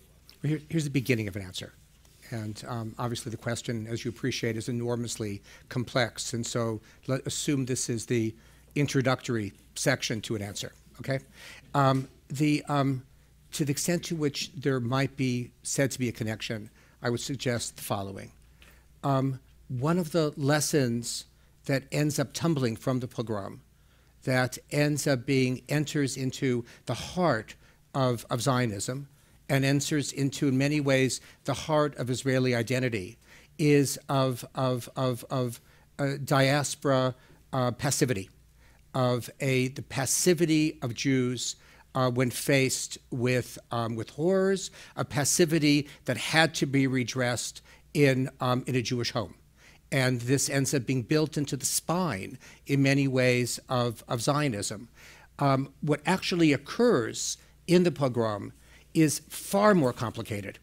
Here's the beginning of an answer. And obviously the question, as you appreciate, is enormously complex. And so let's assume this is the introductory section to an answer, okay? To the extent to which there might be said to be a connection, I would suggest the following. One of the lessons that ends up tumbling from the pogrom, that ends up enters into the heart of Zionism and enters into, in many ways, the heart of Israeli identity, is of diaspora passivity, of the passivity of Jews when faced with horrors, a passivity that had to be redressed in a Jewish home. And this ends up being built into the spine, in many ways, of Zionism. What actually occurs in the pogrom is far more complicated.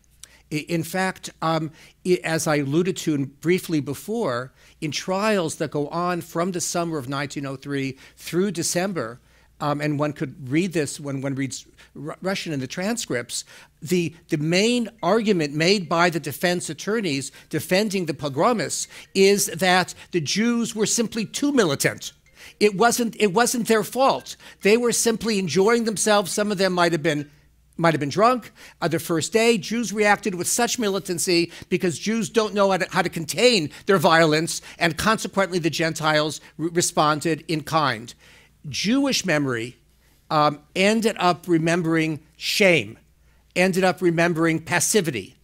In fact, as I alluded to briefly before, in trials that go on from the summer of 1903 through December, and one could read this when one reads Russian in the transcripts, the main argument made by the defense attorneys defending the pogromists is that the Jews were simply too militant. It wasn't their fault. They were simply enjoying themselves. Some of them might have been drunk. The first day, Jews reacted with such militancy because Jews don't know how to contain their violence, and consequently the Gentiles responded in kind. Jewish memory ended up remembering shame, ended up remembering passivity.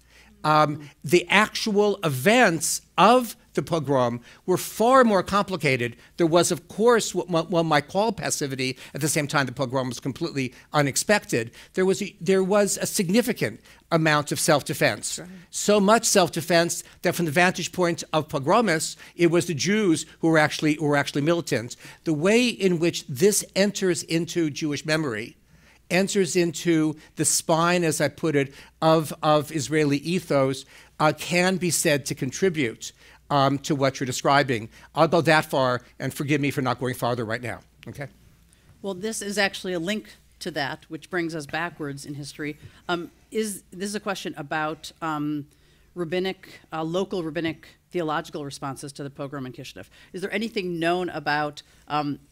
The actual events of the pogrom were far more complicated. There was, of course, what one might call passivity. At the same time, the pogrom was completely unexpected. There was a significant amount of self-defense. Right. So much self-defense that from the vantage point of pogromists, it was the Jews who were actually militant. The way in which this enters into Jewish memory, enters into the spine, as I put it, of Israeli ethos, can be said to contribute to what you're describing. I'll go that far, and forgive me for not going farther right now, okay? Well, this is actually a link to that, which brings us backwards in history. This is a question about local rabbinic theological responses to the pogrom in Kishinev. Is there anything known about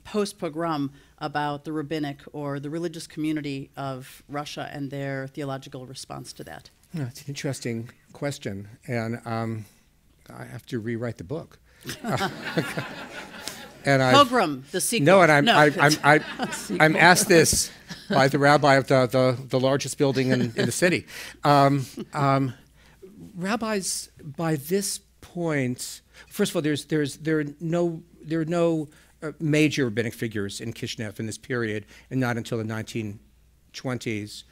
post-pogrom about the rabbinic or the religious community of Russia and their theological response to that? Yeah, it's an interesting question, and I have to rewrite the book. And Pogrom, the sequel. No, and I'm asked this by the rabbi of the largest building in the city. Rabbis, by this point, first of all, there are no major rabbinic figures in Kishinev in this period, and not until the 1920s.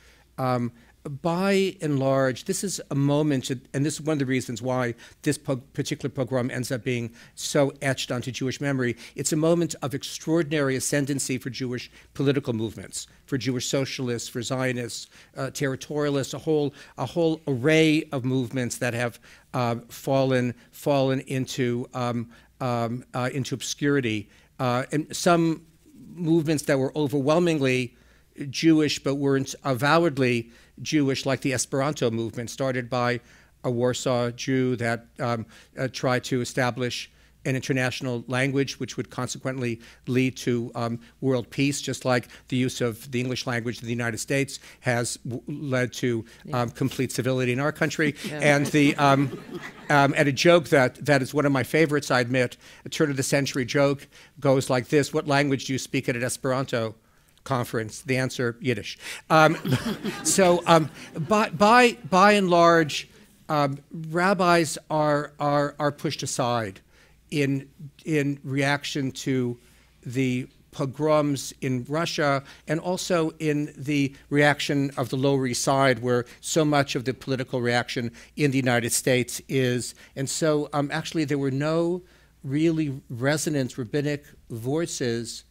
by and large, this is a moment, and this is one of the reasons why this particular pogrom ends up being so etched onto Jewish memory. It's a moment of extraordinary ascendancy for Jewish political movements, for Jewish socialists, for Zionists, territorialists, a whole array of movements that have fallen into obscurity, and some movements that were overwhelmingly Jewish but weren't avowedly Jewish, like the Esperanto movement, started by a Warsaw Jew that tried to establish an international language, which would consequently lead to world peace, just like the use of the English language in the United States has led to complete civility in our country. And and a joke that is one of my favorites, I admit, a turn of the century joke goes like this: "What language do you speak at an Esperanto conference?" The answer: Yiddish. So by and large, rabbis are pushed aside in reaction to the pogroms in Russia, and also in the reaction of the Lower East Side, where so much of the political reaction in the United States is. And so actually there were no really resonant rabbinic voices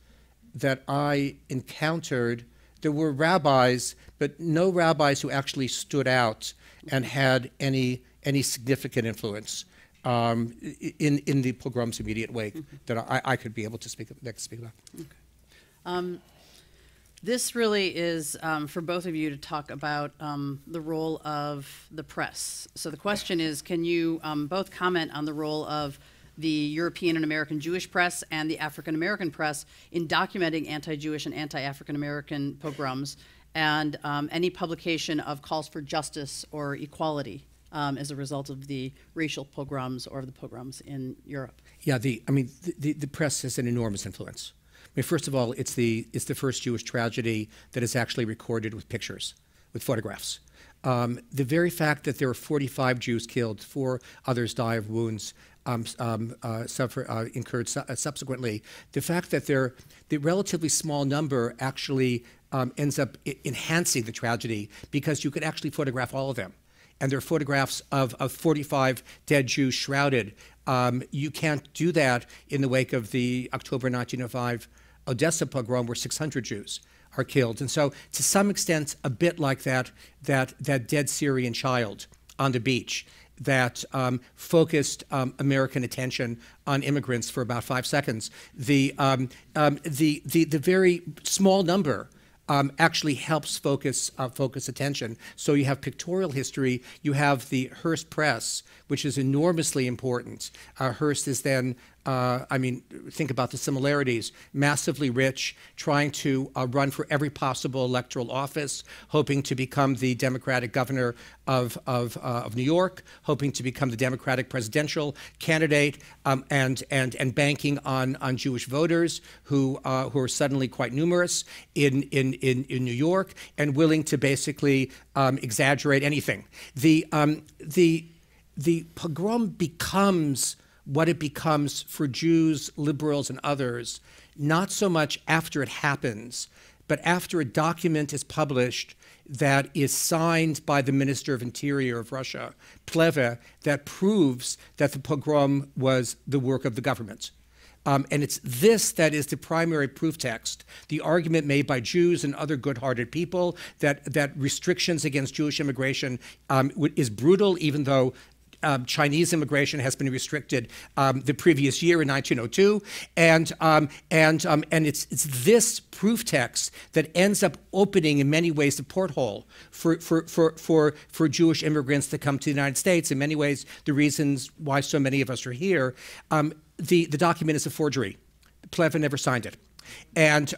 that I encountered. There were rabbis, but no rabbis who actually stood out and had any significant influence in the pogrom's immediate wake that I could be able to speak about. Okay. This really is for both of you to talk about the role of the press. So the question is, can you both comment on the role of the European and American Jewish press and the African American press in documenting anti-Jewish and anti-African American pogroms, and any publication of calls for justice or equality as a result of the racial pogroms or the pogroms in Europe? Yeah, the press has an enormous influence. I mean, first of all, it's the first Jewish tragedy that is actually recorded with pictures, with photographs. The very fact that there were 45 Jews killed, 4 others die of wounds incurred subsequently, the fact that the relatively small number actually ends up enhancing the tragedy, because you could actually photograph all of them. And there are photographs of 45 dead Jews shrouded. You can't do that in the wake of the October 1905 Odessa pogrom, where 600 Jews are killed. And so, to some extent, a bit like that dead Syrian child on the beach that focused American attention on immigrants for about 5 seconds. The very small number actually helps focus attention. So you have pictorial history, you have the Hearst Press, which is enormously important. Hearst is then, think about the similarities, massively rich, trying to run for every possible electoral office, hoping to become the Democratic governor of New York, hoping to become the Democratic presidential candidate, and banking on Jewish voters who are suddenly quite numerous in New York, and willing to basically exaggerate anything. The pogrom becomes what it becomes for Jews, liberals, and others, not so much after it happens, but after a document is published that is signed by the Minister of Interior of Russia, Pleve, that proves that the pogrom was the work of the government. And it's this that is the primary proof text, the argument made by Jews and other good-hearted people that restrictions against Jewish immigration is brutal, even though Chinese immigration has been restricted the previous year in 1902, and it's this proof text that ends up opening in many ways the porthole for Jewish immigrants to come to the United States. In many ways, the reasons why so many of us are here. The document is a forgery. Pleve never signed it. And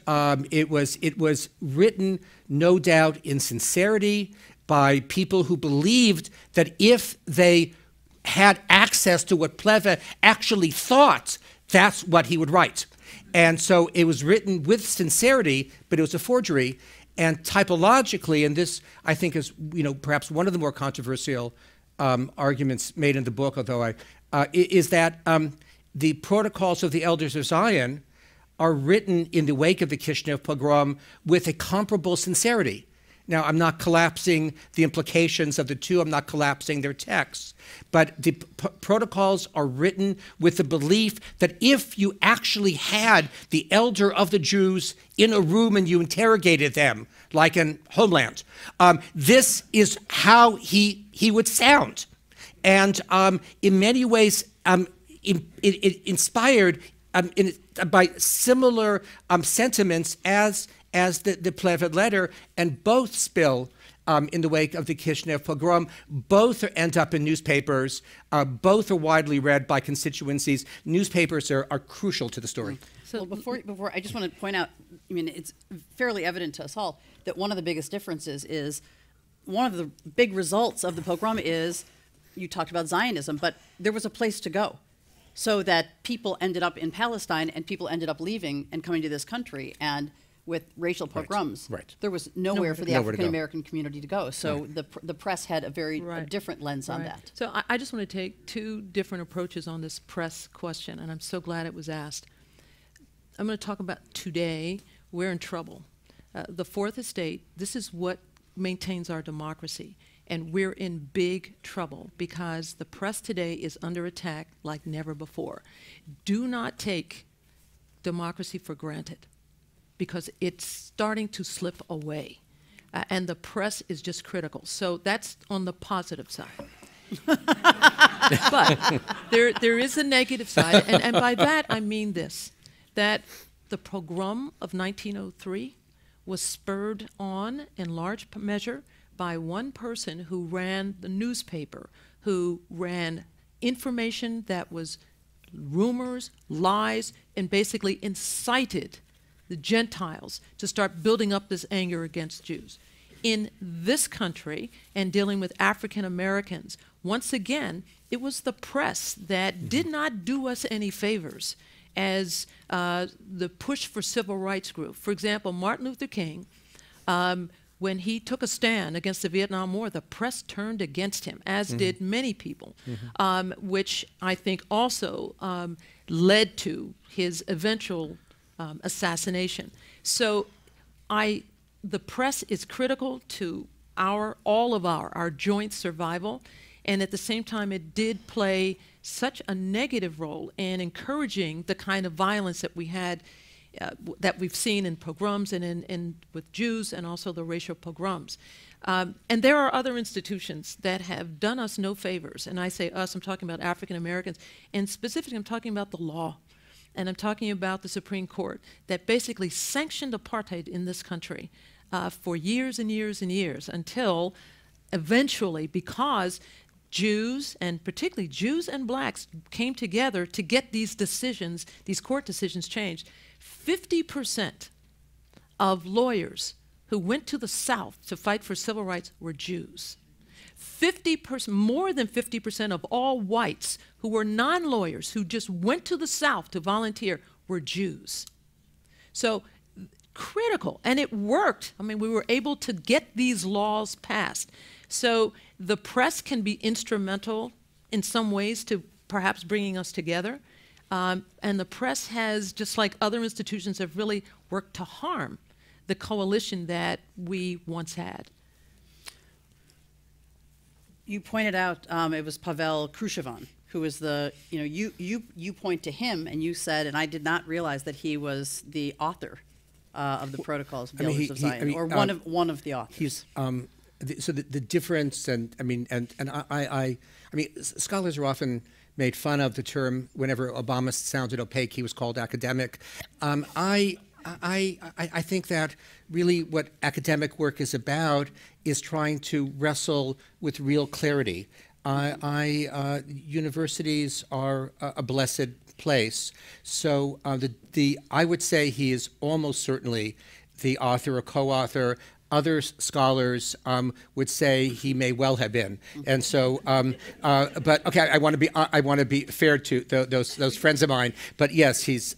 it was written, no doubt, in sincerity by people who believed that if they had access to what Pleve actually thought, that's what he would write. And so it was written with sincerity, but it was a forgery. And typologically, and this I think is perhaps one of the more controversial arguments made in the book, although is that the Protocols of the Elders of Zion are written in the wake of the Kishinev pogrom with a comparable sincerity. Now, I'm not collapsing the implications of the two. I'm not collapsing their texts. But the protocols are written with the belief that if you actually had the elder of the Jews in a room and you interrogated them, like in Homeland, this is how he would sound. And in many ways, inspired by similar sentiments as the Plevet letter, and both spill in the wake of the Kishinev pogrom. Both end up in newspapers. Both are widely read by constituencies. Newspapers are crucial to the story. So before I just want to point out, I mean, it's fairly evident to us all that one of the biggest differences is, one of the big results of the pogrom is, you talked about Zionism, but there was a place to go. So that people ended up in Palestine and people ended up leaving and coming to this country, and with racial pogroms, there was nowhere for the African American community to go. So the press had a very different lens on that. So I just want to take two different approaches on this press question, and I'm so glad it was asked. I'm going to talk about today. We're in trouble. The Fourth Estate, this is what maintains our democracy. And we're in big trouble because the press today is under attack like never before. Do not take democracy for granted, because it's starting to slip away. And the press is just critical. So that's on the positive side. But there is a negative side. And by that, I mean this, that the pogrom of 1903 was spurred on in large measure by one person who ran the newspaper, who ran information that was rumors, lies, and basically incited the Gentiles to start building up this anger against Jews. In this country, and dealing with African Americans, once again, it was the press that did not do us any favors as the push for civil rights grew. For example, Martin Luther King, when he took a stand against the Vietnam War, the press turned against him, as did many people, which I think also led to his eventual assassination. So the press is critical to all of our joint survival, and at the same time it did play such a negative role in encouraging the kind of violence that we had, that we've seen in pogroms and with Jews, and also the racial pogroms. And there are other institutions that have done us no favors, and I say us, I'm talking about African Americans, and specifically I'm talking about the law. And I'm talking about the Supreme Court that basically sanctioned apartheid in this country for years and years and years, until eventually, because Jews, and particularly Jews and blacks, came together to get these decisions, these court decisions changed. 50% of lawyers who went to the South to fight for civil rights were Jews. 50%, more than 50% of all whites who were non-lawyers, who just went to the South to volunteer, were Jews. So critical, and it worked. I mean, we were able to get these laws passed. So the press can be instrumental in some ways to perhaps bringing us together. And the press has, just like other institutions, have really worked to harm the coalition that we once had. You pointed out it was Pavel Khrushchev who was the, you point to him and you said, and I did not realize that he was the author of the Protocols of the Elders of Zion, or one of the authors. He's so the difference, and I mean scholars are often made fun of the term whenever Obama sounded opaque. He was called academic. I think that really what academic work is about is trying to wrestle with real clarity. Universities are a blessed place. So I would say he is almost certainly the author or co-author. Other scholars would say he may well have been, and so. But okay, I want to be fair to those friends of mine. But yes, he is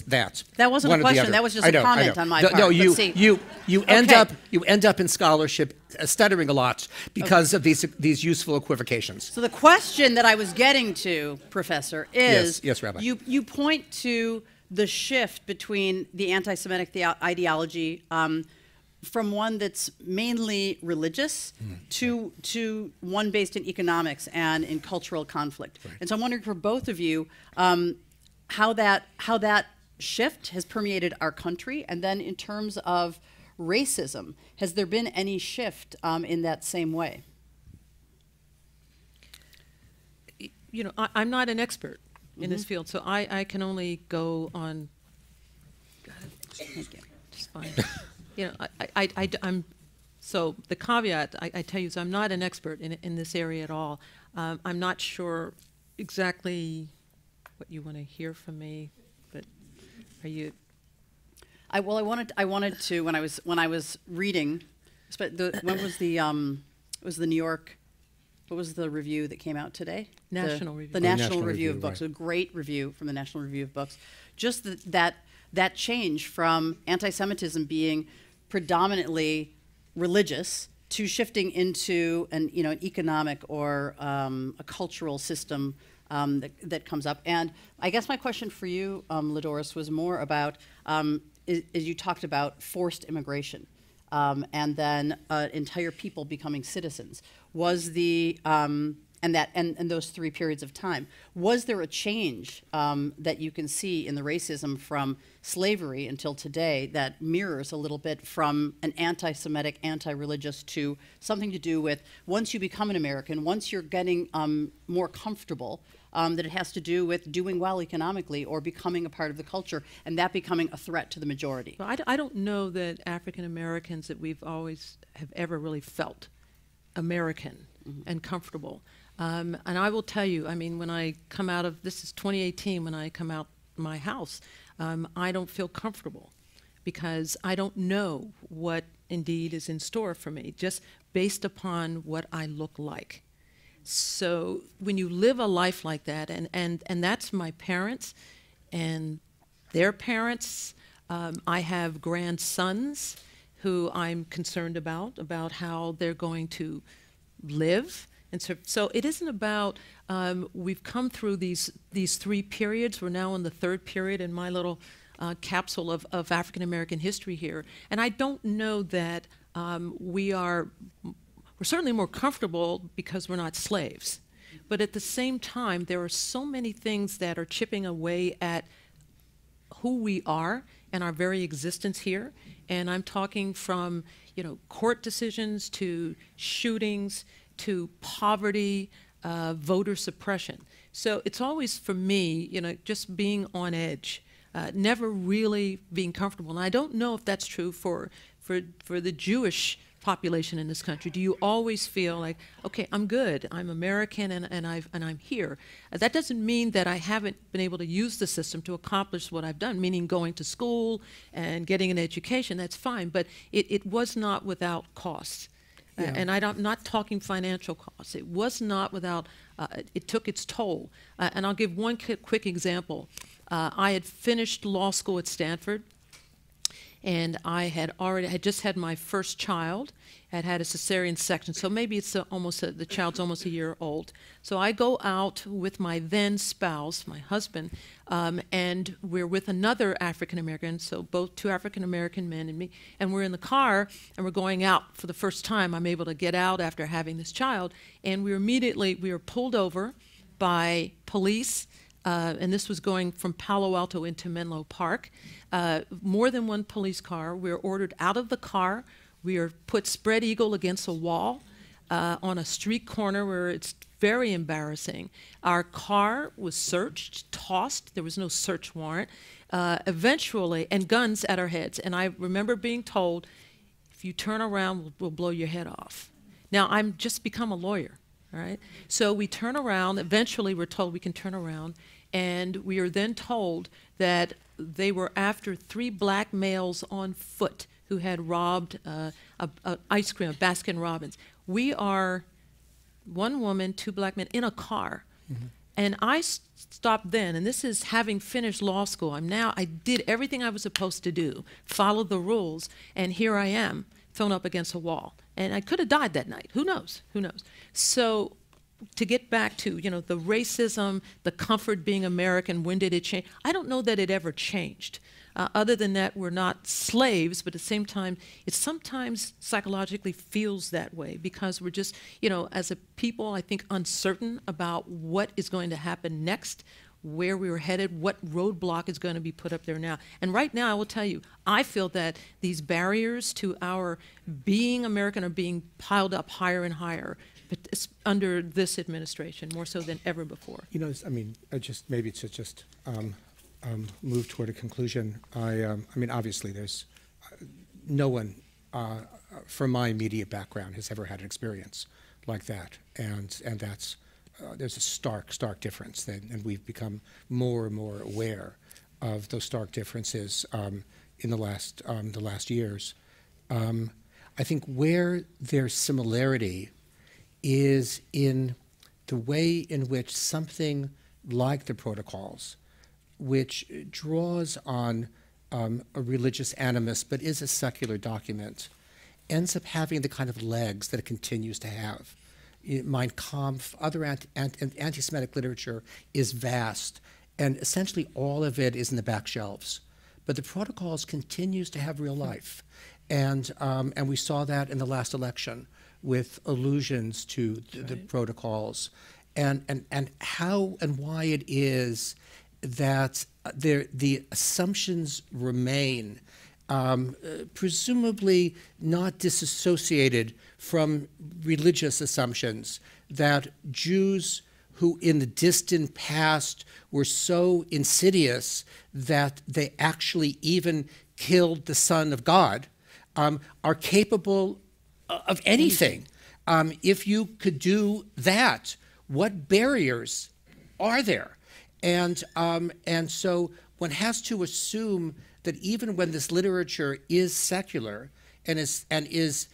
that. That wasn't a question. That was just a comment on my part. No, you end up in scholarship stuttering a lot because of these useful equivocations. So the question that I was getting to, Professor, is yes, Rabbi. You point to the shift between the anti-Semitic ideology from one that's mainly religious to one based in economics and in cultural conflict. Right. And so I'm wondering for both of you how that shift has permeated our country, and then in terms of racism, has there been any shift in that same way? You know, I'm not an expert in this field, so I can only go on. Thank you. Just fine. You know, I'm. So the caveat I tell you is I'm not an expert in this area at all. I'm not sure exactly what you want to hear from me, but are you? I wanted to when I was reading, when was the it was the New York. What was the review that came out today? National Review. The National Review of Books. right. A great review from the National Review of Books. Just that change from anti-Semitism being predominantly religious to shifting into an economic or a cultural system that comes up. And I guess my question for you, LaDoris, was more about as you talked about forced immigration. And then entire people becoming citizens. Was the and those 3 periods of time, was there a change that you can see in the racism from slavery until today that mirrors a little bit from an anti-Semitic, anti-religious to something to do with once you become an American, once you're getting more comfortable, that it has to do with doing well economically or becoming a part of the culture and that becoming a threat to the majority? Well, I don't know that African Americans that we've always have ever really felt American and comfortable. And I will tell you, I mean, when I come out of, this is 2018, when I come out my house, I don't feel comfortable because I don't know what indeed is in store for me, just based upon what I look like. So when you live a life like that, and that's my parents and their parents, I have grandsons who I'm concerned about how they're going to live. And so it isn't about, we've come through these 3 periods. We're now in the 3rd period in my little capsule of African American history here. And I don't know that we're certainly more comfortable because we're not slaves. But at the same time, there are so many things that are chipping away at who we are and our very existence here. And I'm talking from, court decisions to shootings to poverty, voter suppression. So it's always, for me, just being on edge, never really being comfortable. And I don't know if that's true for the Jewish population in this country. Do you always feel like, okay, I'm good, I'm American, and I'm here? That doesn't mean that I haven't been able to use the system to accomplish what I've done, meaning going to school and getting an education. That's fine, but it was not without costs. Yeah. And I'm not talking financial costs. It was not without, it took its toll. And I'll give one quick example. I had finished law school at Stanford, and I had just had my first child. I had a cesarean section, so maybe it's the child's almost a year old. So I go out with my then spouse, my husband, and we're with another African American, so both 2 African American men and me, and we're in the car and we're going out for the first time. I'm able to get out after having this child, and we were pulled over by police. And this was going from Palo Alto into Menlo Park. More than 1 police car. We were ordered out of the car. We are put spread eagle against a wall on a street corner where it's very embarrassing. Our car was searched, tossed. There was no search warrant. Eventually, and guns at our heads. And I remember being told, if you turn around, we'll blow your head off. Now, I'm just become a lawyer. All right. So we turn around. Eventually, we're told we can turn around, and we are then told that they were after 3 black males on foot who had robbed ice cream, a Baskin Robbins. We are 1 woman, 2 black men in a car, and I stopped then. And this is having finished law school. I did everything I was supposed to do, followed the rules, and here I am, thrown up against a wall. And I could have died that night. Who knows? Who knows? So to get back to, the racism, the comfort being American, when did it change? I don't know that it ever changed. Other than that, we're not slaves, but at the same time, it sometimes psychologically feels that way because we're just, as a people, I think, uncertain about what is going to happen next, where we were headed, what roadblock is going to be put up there now. And right now, I will tell you, I feel that these barriers to our being American are being piled up higher and higher, but it's under this administration, more so than ever before. Maybe to just move toward a conclusion. Obviously, there's no one from my immediate background has ever had an experience like that, and that's there's a stark difference, and we've become more and more aware of those stark differences in the last years. I think where there's similarity is in the way in which something like the protocols, which draws on a religious animus but is a secular document, ends up having the kind of legs that it continues to have. Mein Kampf, other anti-Semitic literature is vast, and essentially all of it is in the back shelves. But the protocols continues to have real life, and we saw that in the last election with allusions to the protocols, and how and why it is that the assumptions remain, presumably not disassociated from religious assumptions, that Jews who in the distant past were so insidious that they actually even killed the Son of God, are capable of anything. If you could do that, what barriers are there? And so one has to assume that even when this literature is secular and is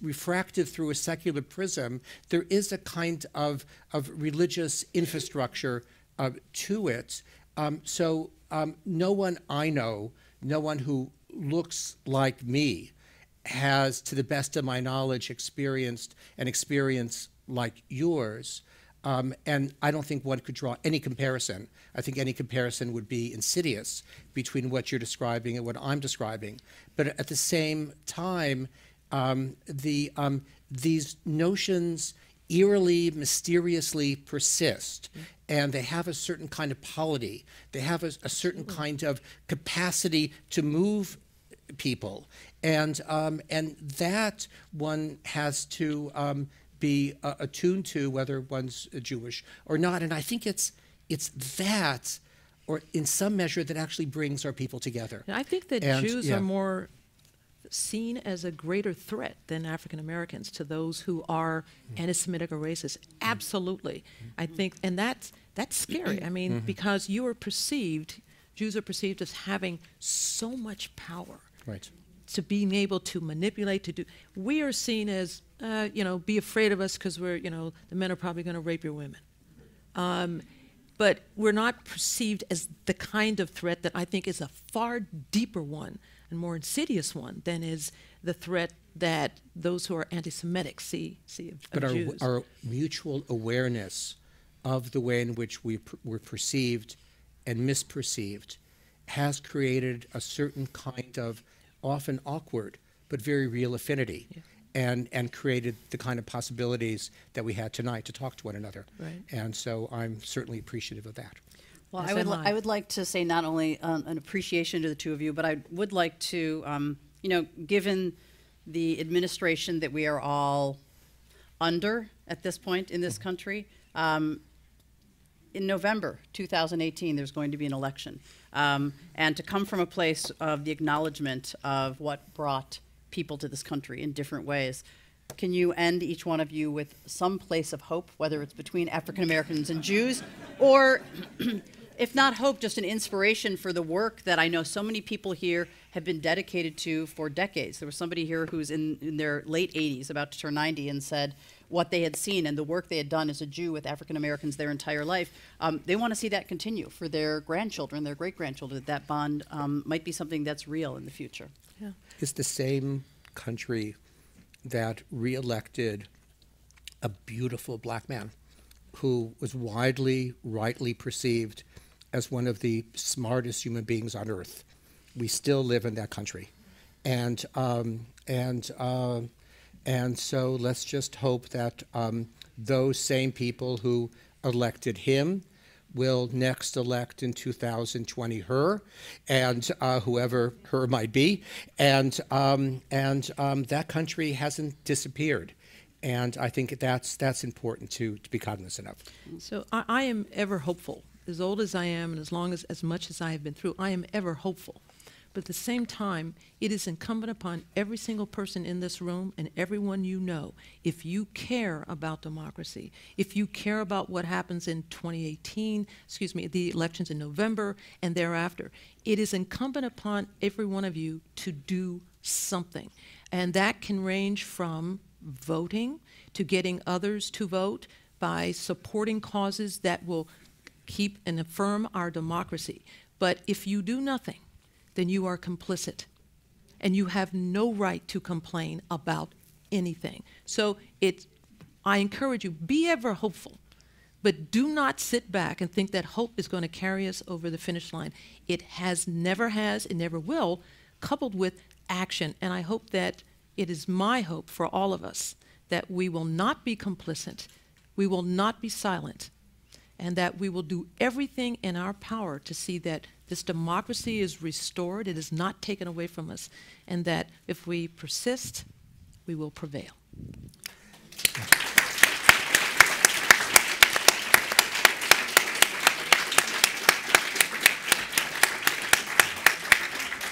refracted through a secular prism, there is a kind of religious infrastructure to it. So no one I know, no one who looks like me, has, to the best of my knowledge, experienced an experience like yours. And I don't think one could draw any comparison. I think any comparison would be insidious between what you're describing and what I'm describing. But at the same time, these notions eerily, mysteriously persist, and they have a certain kind of polity. They have a certain kind of capacity to move people, and that one has to be attuned to, whether one's Jewish or not. And I think it's that, or in some measure, that actually brings our people together. And I think that Jews are more seen as a greater threat than African Americans to those who are anti-Semitic or racist. Absolutely. I think, and that's scary. I mean, because Jews are perceived as having so much power. Right. To being able to manipulate, we are seen as, be afraid of us because we're, the men are probably going to rape your women. But we're not perceived as the kind of threat that I think is a far deeper one and more insidious one than is the threat that those who are anti-Semitic see of Jews. But our mutual awareness of the way in which we're perceived and misperceived has created a certain kind of often awkward but very real affinity, and created the kind of possibilities that we had tonight to talk to one another. Right. And so I'm certainly appreciative of that. Well, I would like to say not only an appreciation to the two of you, but I would like to, given the administration that we are all under at this point in this country, in November 2018, there's going to be an election. And to come from a place of the acknowledgement of what brought people to this country in different ways, can you end, each one of you, with some place of hope, whether it's between African Americans and Jews, or if not hope, just an inspiration for the work that I know so many people here have been dedicated to for decades? There was somebody here who's in their late 80s, about to turn 90, and said what they had seen and the work they had done as a Jew with African Americans their entire life. They want to see that continue for their grandchildren, their great-grandchildren. That bond might be something that's real in the future. Yeah. It's the same country that re-elected a beautiful black man who was widely, rightly perceived as one of the smartest human beings on earth. we still live in that country. And so let's just hope that those same people who elected him will next elect in 2020 her, and whoever her might be, and that country hasn't disappeared, and I think that's important to be cognizant of. So I am ever hopeful. As old as I am, and as much as I have been through, I am ever hopeful. But at the same time, it is incumbent upon every single person in this room and everyone you know, if you care about democracy, if you care about what happens in 2018, the elections in November and thereafter, it is incumbent upon every one of you to do something. And that can range from voting to getting others to vote by supporting causes that will keep and affirm our democracy. But if you do nothing, then you are complicit, and you have no right to complain about anything. So I encourage you, be ever hopeful, but do not sit back and think that hope is going to carry us over the finish line. It never has, it never will, coupled with action. And I hope that it is my hope for all of us that we will not be complicit, we will not be silent, and that we will do everything in our power to see that this democracy is restored, it is not taken away from us, and that if we persist, we will prevail.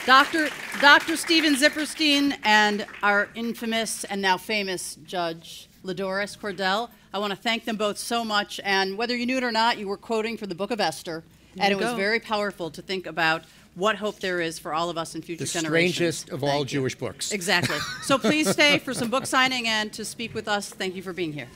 Dr. Steven Zipperstein and our infamous and now famous Judge LaDoris Cordell, I want to thank them both so much. And whether you knew it or not, you were quoting from the book of Esther. And it was very powerful to think about what hope there is for all of us in future generations. The strangest of all Jewish books. Exactly. So please stay for some book signing and to speak with us. Thank you for being here.